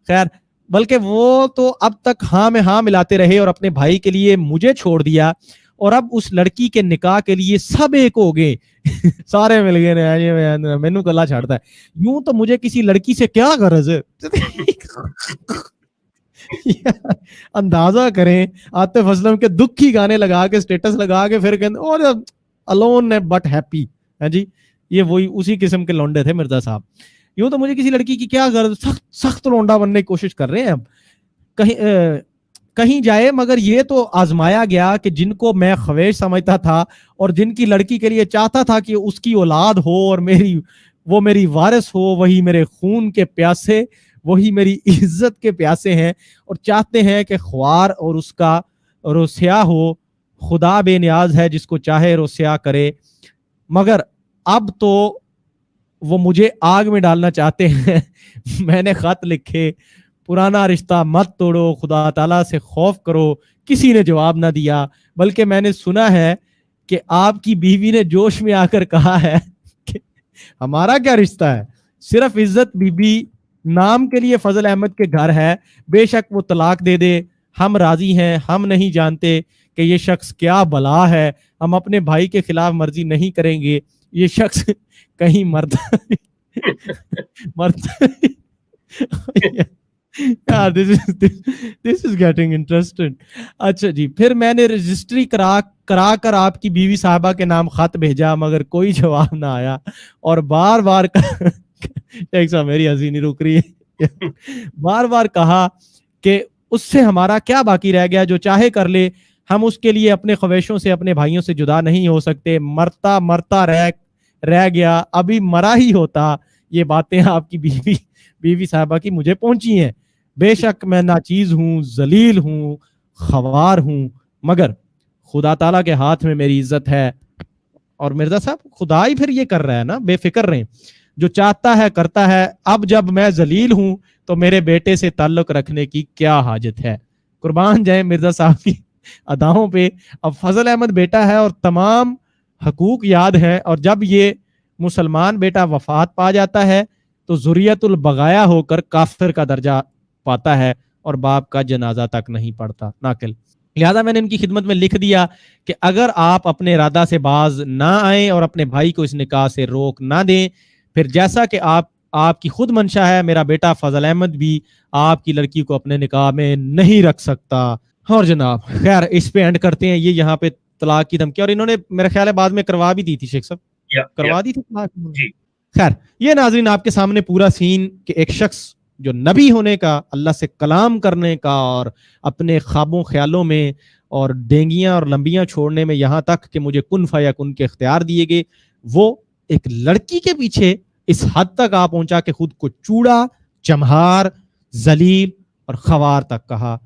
خیر، بلکہ وہ تو اب تک ہاں میں ہاں ملاتے رہے اور اپنے بھائی کے لیے مجھے چھوڑ دیا، اور اب اس لڑکی کے نکاح کے لیے سب ایک ہو گئے سارے مل گئے، مینو کلا چھاڑتا ہے. یوں تو مجھے کسی لڑکی سے کیا غرض ہے اندازہ کریں عاطف اسلم کے دکھ کی گانے لگا کے اسٹیٹس لگا کے پھر کہتے اور الون بٹ ہیپی. ہاں جی، یہ وہی اسی قسم کے لونڈے تھے مرزا صاحب. یوں تو مجھے کسی لڑکی کی کیا غرض، سخت لونڈا بننے کی کوشش کر رہے ہیں. اب کہیں جائے مگر یہ تو آزمایا گیا کہ جن کو میں خویش سمجھتا تھا اور جن کی لڑکی کے لیے چاہتا تھا کہ اس کی اولاد ہو اور وہ میری وارث ہو، وہی میرے خون کے پیاسے، وہی میری عزت کے پیاسے ہیں اور چاہتے ہیں کہ خوار اور اس کا روسیا ہو. خدا بے نیاز ہے، جس کو چاہے روسیا کرے. مگر اب تو وہ مجھے آگ میں ڈالنا چاہتے ہیں. میں نے خط لکھے، پرانا رشتہ مت توڑو، خدا تعالیٰ سے خوف کرو. کسی نے جواب نہ دیا، بلکہ میں نے سنا ہے کہ آپ کی بیوی نے جوش میں آ کر کہا ہے کہ ہمارا کیا رشتہ ہے، صرف عزت بی بی نام کے لیے فضل احمد کے گھر ہے، بے شک وہ طلاق دے دے، ہم راضی ہیں. ہم نہیں جانتے کہ یہ شخص کیا بلا ہے، ہم اپنے بھائی کے خلاف مرضی نہیں کریں گے. یہ شخص کہیں مرتا This is getting interesting. اچھا جی، پھر میں نے رجسٹری کرا کر آپ کی بیوی صاحبہ کے نام خط بھیجا، مگر کوئی جواب نہ آیا. اور بار بار میری ہنسی نہیں رک رہی ہے، بار بار کہا کہ اس سے ہمارا کیا باقی رہ گیا، جو چاہے کر لے، ہم اس کے لیے اپنے خویشوں سے، اپنے بھائیوں سے جدا نہیں ہو سکتے. مرتا رہ گیا، ابھی مرا ہی ہوتا. یہ باتیں آپ کی بیوی صاحبہ کی مجھے پہنچی ہیں. بے شک میں ناچیز ہوں، ذلیل ہوں، خوار ہوں، مگر خدا تعالیٰ کے ہاتھ میں میری عزت ہے. اور مرزا صاحب خدا ہی پھر یہ کر رہا ہے نا، بے فکر رہیں، جو چاہتا ہے کرتا ہے. اب جب میں ذلیل ہوں تو میرے بیٹے سے تعلق رکھنے کی کیا حاجت ہے. قربان جائیں مرزا صاحب کی اداؤں پہ. اب فضل احمد بیٹا ہے اور تمام حقوق یاد ہے، اور جب یہ مسلمان بیٹا وفات پا جاتا ہے تو ذریت البغایا ہو کر کافر کا درجہ پاتا ہے اور باپ کا جنازہ تک نہیں پڑتا. ناقل. لہذا میں نے ان کی خدمت میں لکھ دیا کہ اگر آپ اپنے ارادہ سے باز نہ آئیں اور اپنے بھائی کو اس نکاح سے روک نہ دیں، پھر جیسا کہ آپ کی خود منشا ہے، میرا بیٹا فضل احمد بھی آپ کی لڑکی کو اپنے نکاح میں نہیں رکھ سکتا. اور جناب خیر اس پہ اینڈ کرتے ہیں. یہ یہاں پہ طلاق کی دھمکی، اور انہوں نے میرے خیال ہے بعد میں کروا بھی دی تھی، شیخ صاحب کروا دی تھی طلاق. خیر یہ ناظرین آپ کے سامنے پورا سین کہ ایک شخص جو نبی ہونے کا، اللہ سے کلام کرنے کا اور اپنے خوابوں خیالوں میں اور ڈینگیاں اور لمبیاں چھوڑنے میں یہاں تک کہ مجھے کن فیکن کے اختیار دیے گئے، وہ ایک لڑکی کے پیچھے اس حد تک آ پہنچا کہ خود کو چوڑا، چمہار، ذلیل اور خوار تک کہا،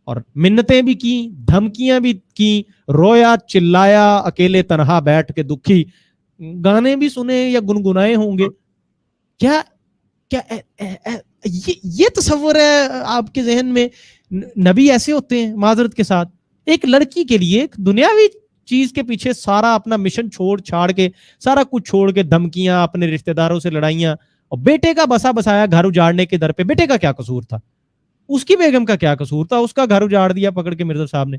اور منتیں بھی کی، دھمکیاں بھی کی، رویا، چلایا، اکیلے تنہا بیٹھ کے دکھی گانے بھی سنے یا گنگنائے ہوں گے. کیا یہ تصور ہے آپ کے ذہن میں نبی ایسے ہوتے ہیں؟ معذرت کے ساتھ ایک لڑکی کے لیے ایک دنیاوی چیز کے پیچھے سارا اپنا مشن چھاڑ کے، سارا کچھ چھوڑ کے، دھمکیاں، اپنے رشتہ داروں سے لڑائیاں، اور بیٹے کا بسا بسایا گھر اجاڑنے کے در پہ. بیٹے کا کیا قصور تھا؟ اس کی بیگم کا کیا قصور تھا؟ اس کا گھر اجاڑ دیا پکڑ کے مرزا صاحب نے.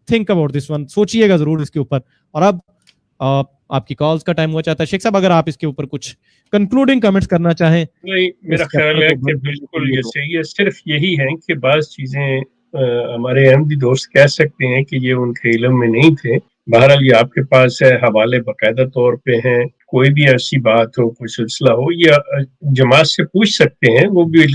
تھنک اباؤٹ دس ون، سوچئے گا ضرور اس کے اوپر. اور اب آپ کی کالز کا ٹائم ہوا چاہتا ہے. شیخ صاحب اگر آپ اس کے اوپر کچھ کنکلوڈنگ کمنٹس کرنا چاہیں. نہیں، میرا خیال ہے کہ بالکل یہ صحیح ہے. صرف یہی ہے کہ بعض چیزیں ہمارے احمدی دوست کہہ سکتے ہیں کہ یہ ان کے علم میں نہیں تھے. بہرحال یہ آپ کے پاس ہے، حوالے باقاعدہ طور پہ ہیں. کوئی بھی ایسی بات ہو، کوئی سلسلہ ہو، یا جماعت سے پوچھ سکتے ہیں. وہ بھی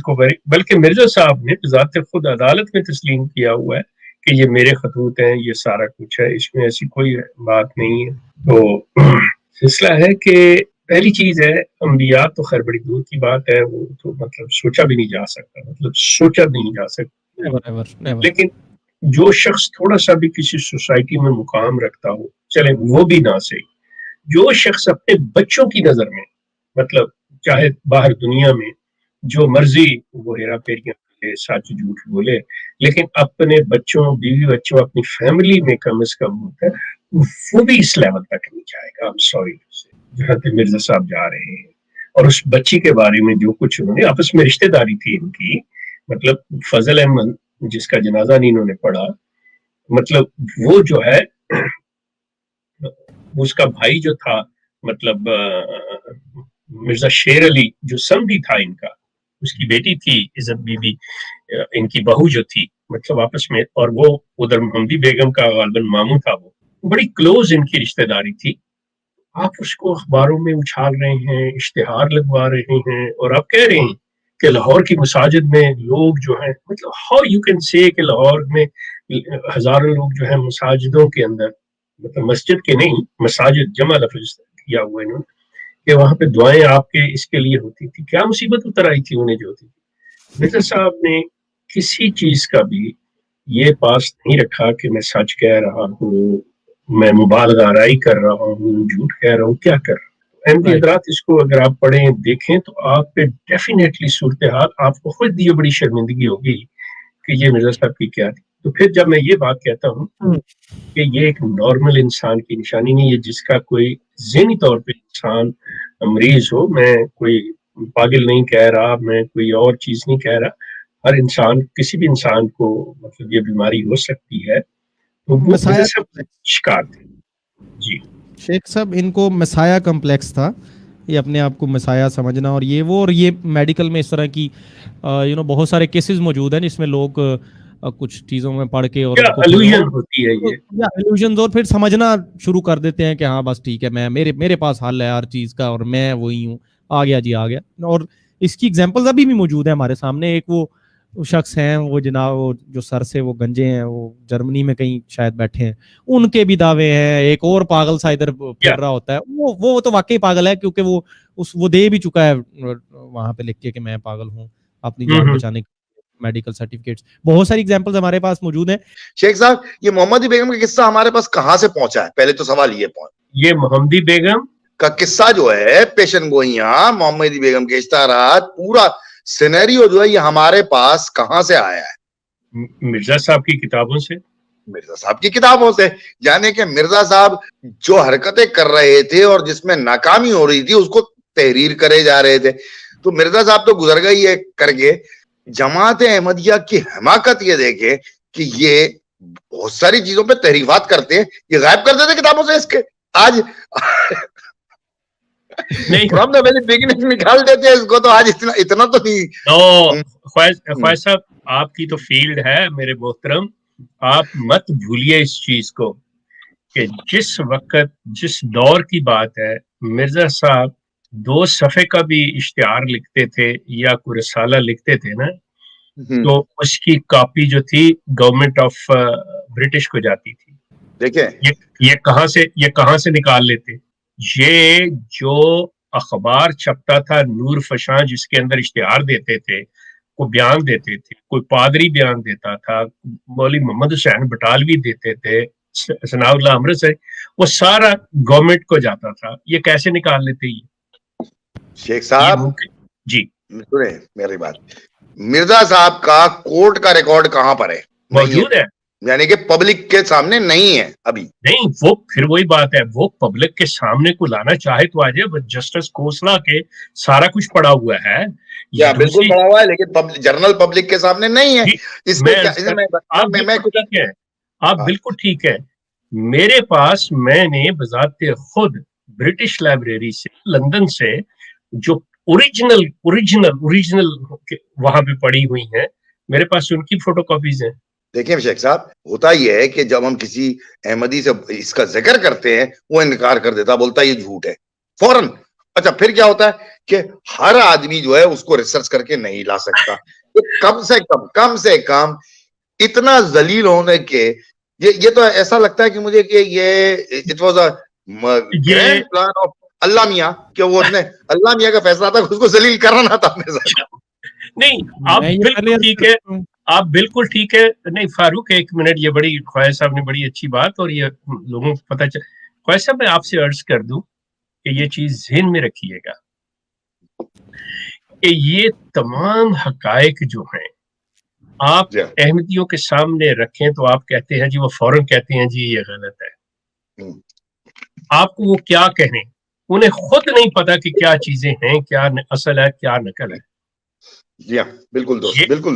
بلکہ مرزا صاحب نے ذات خود عدالت میں تسلیم کیا ہوا ہے کہ یہ میرے خطوط ہیں، یہ سارا کچھ ہے، اس میں ایسی کوئی بات نہیں ہے. تو سلسلہ ہے کہ پہلی چیز ہے، انبیاء تو خیر بڑی دور کی بات ہے، وہ تو مطلب سوچا بھی نہیں جا سکتا، لیکن جو شخص تھوڑا سا بھی کسی سوسائٹی میں مقام رکھتا ہو، چلے وہ بھی نہ صحیح، جو شخص اپنے بچوں کی نظر میں مطلب چاہے باہر دنیا میں جو مرضی وہ ہیرا پھیریاں کرے سچ جھوٹ بولے لیکن اپنے بچوں بیوی بچوں اپنی فیملی میں کم از کم ہوتا ہے وہ بھی اس لیول تک نہیں جائے گا. سوری جہاں تک مرزا صاحب جا رہے ہیں اور اس بچی کے بارے میں جو کچھ انہوں نے آپس میں رشتہ داری تھی ان کی مطلب فضل احمد جس کا جنازہ نہیں انہوں نے پڑھا مطلب وہ جو ہے اس کا بھائی جو تھا مطلب مرزا شیر علی جو سمدھی تھا ان کا اس کی بیٹی تھی عزت بی بی ان کی بہو جو تھی مطلب آپس میں اور وہ ادھر محمدی بیگم کا غالباً ماموں تھا وہ بڑی کلوز ان کی رشتہ داری تھی. آپ اس کو اخباروں میں اچھال رہے ہیں اشتہار لگوا رہے ہیں اور آپ کہہ رہے ہیں کہ لاہور کی مساجد میں لوگ جو ہیں مطلب ہاؤ یو کین سے کہ لاہور میں ہزاروں لوگ جو ہیں مساجدوں کے اندر مطلب مسجد کے نہیں مساجد جمع لفظ کیا ہوا انہوں نے کہ وہاں پہ دعائیں آپ کے اس کے لیے ہوتی تھی. کیا مصیبت اتر آئی تھی انہیں جو ہوتی تھی. مرزا صاحب نے کسی چیز کا بھی یہ پاس نہیں رکھا کہ میں سچ کہہ رہا ہوں میں مبالغہ آرائی کر رہا ہوں جھوٹ کہہ رہا ہوں کیا کر رہا ہوں. احمدی حضرات اس کو اگر آپ پڑھیں دیکھیں تو آپ پہ ڈیفینیٹلی صورتحال آپ کو خود یہ بڑی شرمندگی ہوگی کہ یہ مرزا صاحب کی کیا تھی. تو پھر جب میں یہ بات کہتا ہوں کہ یہ ایک نارمل انسان کی نشانی نہیں ہے جس کا کوئی ذہنی طور پہ انسان مریض ہو میں کوئی پاگل نہیں کہہ رہا میں کوئی اور چیز نہیں کہہ رہا ہر انسان کسی بھی انسان کو مطلب یہ بیماری ہو سکتی ہے تو وہ سب شکار تھے. جی شیخ صاحب ان کو مسایا کمپلیکس تھا یہ اپنے آپ کو مسایا سمجھنا اور یہ میڈیکل میں اس طرح کی بہت سارے کیسز موجود ہیں جس میں لوگ کچھ چیزوں میں پڑھ کے اور ہوتی ہے یہ اور پھر سمجھنا شروع کر دیتے ہیں کہ ہاں بس ٹھیک ہے میں میرے پاس حل ہے ہر چیز کا اور میں وہی ہوں آ گیا جی آ گیا. اور اس کی ایگزامپلز ابھی بھی موجود ہیں ہمارے سامنے. ایک وہ شخص ہیں وہ جناب وہ جو سر سے وہ گنجے ہیں وہ جرمنی میں کہیں شاید بیٹھے ہیں ان کے بھی دعوے ہیں. ایک اور پاگل سا ادھر پھر رہا ہوتا ہے وہ تو واقعی پاگل ہے کیونکہ وہ دے بھی چکا ہے وہاں پہ لکھ کے کہ میں پاگل ہوں اپنی جان بچانے کے میڈیکل سرٹیفکیٹس. بہت ساری ایگزامپلز ہمارے پاس موجود ہیں. شیخ صاحب یہ محمدی بیگم کا قصہ ہمارے پاس کہاں سے پہنچا ہے پہلے تو سوال یہ محمدی بیگم کا قصہ جو ہے پیشن گوئیاں محمدی بیگم کے اشتہارات پورا سینیریو جو ہے یہ ہمارے پاس کہاں سے آیا ہے؟ مرزا صاحب کی کتابوں سے. مرزا صاحب کی کتابوں سے یعنی کہ مرزا صاحب جو حرکتیں کر رہے تھے اور جس میں ناکامی ہو رہی تھی اس کو تحریر کرے جا رہے تھے. تو مرزا صاحب تو گزر گئی ہے کر کے. جماعت احمدیہ کی حماقت یہ دیکھے کہ یہ بہت ساری چیزوں پہ تحریفات کرتے ہیں یہ غائب کر دیتے کتابوں سے اس کے آج نکال دیتے اس کو. تو آج اتنا تو نہیں. خواہش صاحب آپ کی تو فیلڈ ہے میرے محترم آپ مت بھولیے اس چیز کو کہ جس وقت جس دور کی بات ہے مرزا صاحب 2 صفحے کا بھی اشتہار لکھتے تھے یا کوئی رسالہ لکھتے تھے نا تو اس کی کاپی جو تھی گورنمنٹ آف برٹش کو جاتی تھی. دیکھیں یہ کہاں سے نکال لیتے. یہ جو اخبار چھپتا تھا نور فشاں جس کے اندر اشتہار دیتے تھے کوئی بیان دیتے تھے کوئی پادری بیان دیتا تھا مولوی محمد حسین بٹالوی دیتے تھے ثناء اللہ امرتسری وہ سارا گورنمنٹ کو جاتا تھا. یہ کیسے نکال لیتے یہ شیخ صاحب جی سنیں میری بات. مرزا صاحب کا کورٹ کا ریکارڈ کہاں پر ہے؟ موجود ہے یعنی کہ پبلک کے سامنے نہیں ہے ابھی. نہیں وہ پھر وہی بات ہے وہ پبلک کے سامنے کو لانا چاہے تو آج جسٹس کوسلا کے سارا کچھ پڑا ہوا ہے بالکل پڑا ہوا ہے لیکن جنرل پبلک کے سامنے نہیں ہے. اس میں آپ بالکل ٹھیک ہے. میرے پاس میں نے بذات خود برٹش لائبریری سے لندن سے جو اوریجنل وہاں پہ پڑی ہوئی ہیں میرے پاس ان کی فوٹو کاپیز ہیں. دیکھیں شیخ صاحب ہوتا یہ ہے کہ جب ہم کسی احمدی سے اس کا ذکر کرتے ہیں وہ انکار کر دیتا بولتا ہے یہ جھوٹ ہے فوراً. اچھا پھر کیا ہوتا ہے کہ ہر آدمی جو ہے اس کو ریسرچ کر کے نہیں لا سکتا. کم سے کم اتنا ذلیل ہونے کے یہ تو ایسا لگتا ہے کہ مجھے کہ یہ it was a grand plan of Allah Miyan کہ وہ نے اللہ میاں کا فیصلہ تھا اس کو ذلیل کرنا تھا اپنے ساتھ. نہیں آپ بالکل ٹھیک ہے آپ بالکل ٹھیک ہے. نہیں فاروق ایک منٹ یہ بڑی خواہش صاحب نے بڑی اچھی بات اور یہ لوگوں کو پتہ چل. خواہش صاحب میں آپ سے عرض کر دوں کہ یہ چیز ذہن میں رکھیے گا کہ یہ تمام حقائق جو ہیں آپ احمدیوں کے سامنے رکھیں تو آپ کہتے ہیں جی، وہ فوراً کہتے ہیں جی یہ غلط ہے. آپ کو وہ کیا کہیں، انہیں خود نہیں پتا کہ کیا چیزیں ہیں، کیا اصل ہے، کیا نقل ہے. جی ہاں، بالکل دوست، بالکل.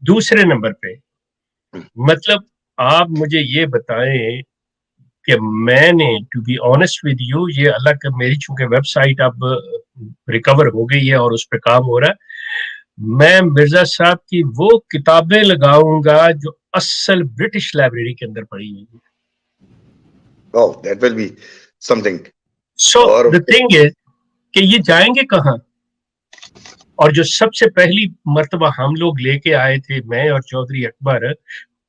دوسرے نمبر پہ مطلب آپ مجھے یہ بتائیں کہ میں نے to be honest with you, یہ اللہ کا، میری چونکہ ویب سائٹ اب ریکور ہو گئی ہے اور اس پہ کام ہو رہا ہے، میں مرزا صاحب کی وہ کتابیں لگاؤں گا جو اصل برٹش لائبریری کے اندر پڑھی ہوئی ہیں. Oh, that will be something. So the thing is کہ یہ جائیں گے کہاں؟ اور جو سب سے پہلی مرتبہ ہم لوگ لے کے آئے تھے، میں اور چودھری اکبر،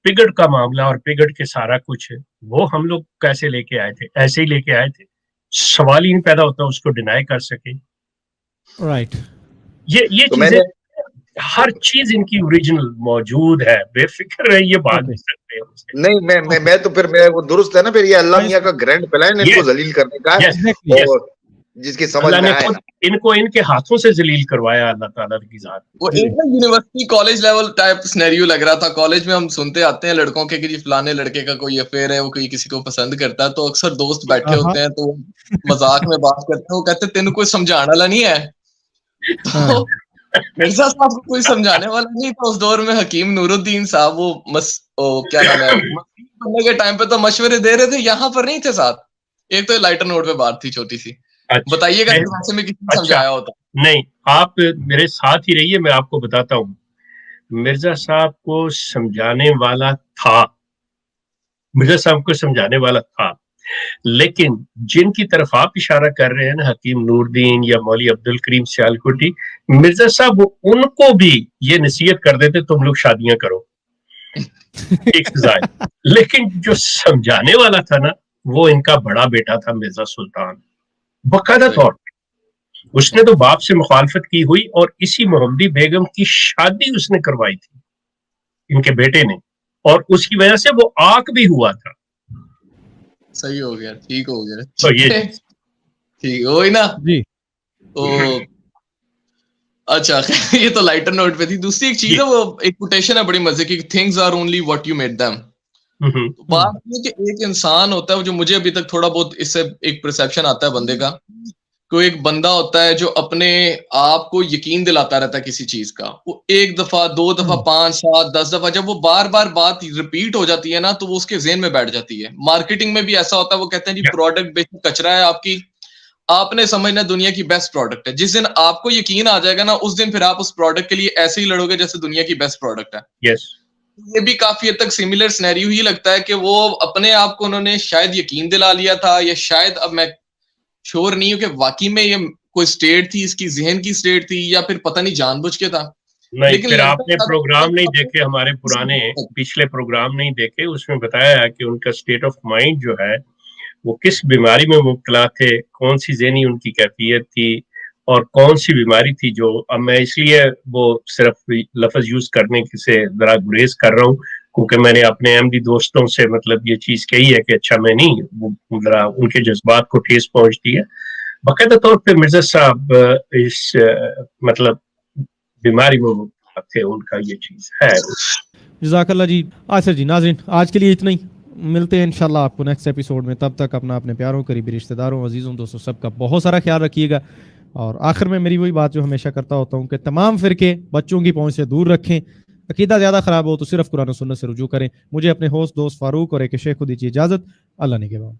پگڑ کا معاملہ اور پگڑ کے سارا کچھ، وہ ہم لوگ کیسے لے کے آئے تھے؟ ایسے ہی لے کے آئے تھے. سوال ہی نہیں پیدا ہوتا اس کو ڈینائی کر سکے. رائٹ. یہ چیزیں، ہر چیز ان کی اوریجنل موجود ہے، بے فکر رہے، یہ بات نہیں سکتے. نہیں، میں تو پھر میں وہ درست ہے نا، پھر یہ اللہ میاں کا گرینڈ پلان ہے ان کو ذلیل کرنے کا، اور جس کی سمجھ میں آئے ان کو ان کے ہاتھوں سے ذلیل کروایا اللہ تعالیٰ کی ذات. وہ ایک university college level type scenario لگ رہا تھا. کالج میں ہم سنتے آتے ہیں لڑکوں کے کہ جی فلانے لڑکے کا کوئی افیئر ہے، وہ کوئی کسی کو پسند کرتا ہے، تو اکثر دوست بیٹھے ہوتے ہیں تو مذاق میں بات کرتے ہیں، وہ کہتے ہیں تینوں کوئی سمجھانے والا نہیں ہے. تو مرزا صاحب کو کوئی سمجھانے والا نہیں تھا اس دور میں. حکیم نور الدین صاحب وہ کیا نام ہے بننے کے ٹائم پہ تو مشورے دے رہے تھے، یہاں پر نہیں تھے ساتھ. ایک تو لائٹر نوٹ پہ بات تھی چھوٹی سی، بتائیے گا ایسے میں کسی سمجھایا ہوتا. نہیں، آپ میرے ساتھ ہی رہیے، میں آپ کو بتاتا ہوں. مرزا صاحب کو سمجھانے والا تھا، مرزا صاحب کو سمجھانے والا تھا، لیکن جن کی طرف آپ اشارہ کر رہے ہیں نا، حکیم نور الدین یا مولوی عبد الکریم سیالکوٹی، مرزا صاحب وہ ان کو بھی یہ نصیحت کر دیتے تم لوگ شادیاں کرو ایک سزائے. لیکن جو سمجھانے والا تھا نا، وہ ان کا بڑا بیٹا تھا مرزا سلطان. باقاعدہ طور پہ اس نے تو باپ سے مخالفت کی ہوئی، اور اسی محمدی بیگم کی شادی اس نے کروائی تھی ان کے بیٹے نے، اور اس کی وجہ سے وہ آگ بھی ہوا تھا. صحیح ہو گیا، ٹھیک ہو گیا. تو یہ ٹھیک ہوئی نا جی. اچھا، یہ تو لائٹر نوٹ پہ تھی. دوسری ایک چیز ہے، وہ ایک کوٹیشن ہے بڑی مزے کی، things are only what you made them. بات یہ کہ ایک انسان ہوتا ہے جو مجھے ابھی تک تھوڑا بہت اس سے ایک پرسیپشن آتا ہے بندے کا، کوئی ایک بندہ ہوتا ہے جو اپنے آپ کو یقین دلاتا رہتا ہے کسی چیز کا. وہ ایک دفعہ، دو دفعہ، 5 7 10 دفعہ جب وہ بار بار بات ریپیٹ ہو جاتی ہے نا، تو وہ اس کے ذہن میں بیٹھ جاتی ہے. مارکیٹنگ میں بھی ایسا ہوتا ہے، وہ کہتے ہیں جی پروڈکٹ بیسک کچرا ہے آپ کی، آپ نے سمجھنا دنیا کی بیسٹ پروڈکٹ ہے. جس دن آپ کو یقین آ جائے گا نا، اس دن پھر آپ اس پروڈکٹ کے لیے ایسے ہی لڑو گے جیسے دنیا کی بیسٹ پروڈکٹ ہے. یس، یہ بھی کافی حد تک سملر سینیریو ہی لگتا ہے کہ وہ اپنے آپ کو انہوں نے شاید یقین دلا لیا تھا، یا شاید، اب میں شور نہیں ہوں کہ واقعی میں یہ کوئی سٹیٹ تھی، اس کی ذہن کی سٹیٹ تھی، یا پھر پتہ نہیں جان بوجھ کے تھا. نہیں، پھر آپ نے پروگرام نہیں دیکھے، ہمارے پرانے پچھلے پروگرام نہیں دیکھے. اس میں بتایا ہے کہ ان کا سٹیٹ آف مائنڈ جو ہے وہ کس بیماری میں مبتلا تھے، کون سی ذہنی ان کی کیفیت تھی، اور کون سی بیماری تھی. جو اب میں اس لیے وہ صرف لفظ یوز کرنے سے ذرا گریز کر رہا ہوں، کیونکہ میں نے اپنے احمدی دوستوں سے مطلب یہ چیز کہی ہے کہ اچھا میں نہیں، وہ ذرا ان کے جذبات کو ٹھیس پہنچتی ہے. باقاعدہ طور پہ مرزا صاحب اس مطلب بیماری میں مبتلا تھے، ان کا یہ چیز ہے. جزاک اللہ جی. آصر جی، ناظرین آج کے لیے اتنا ہی، ملتے ہیں انشاءاللہ آپ کو نیکسٹ ایپیسوڈ میں. تب تک اپنا اپنے پیاروں، قریبی رشتہ داروں، عزیزوں، دوستوں سب کا بہت سارا خیال رکھیے گا. اور آخر میں میری وہی بات جو ہمیشہ کرتا ہوتا ہوں کہ تمام فرقے بچوں کی پہنچ سے دور رکھیں. عقیدہ زیادہ خراب ہو تو صرف قرآن و سنت سے رجوع کریں. مجھے اپنے ہوسٹ دوست فاروق اور ایک شیخ کو دیجیے اجازت. اللہ نگہبان.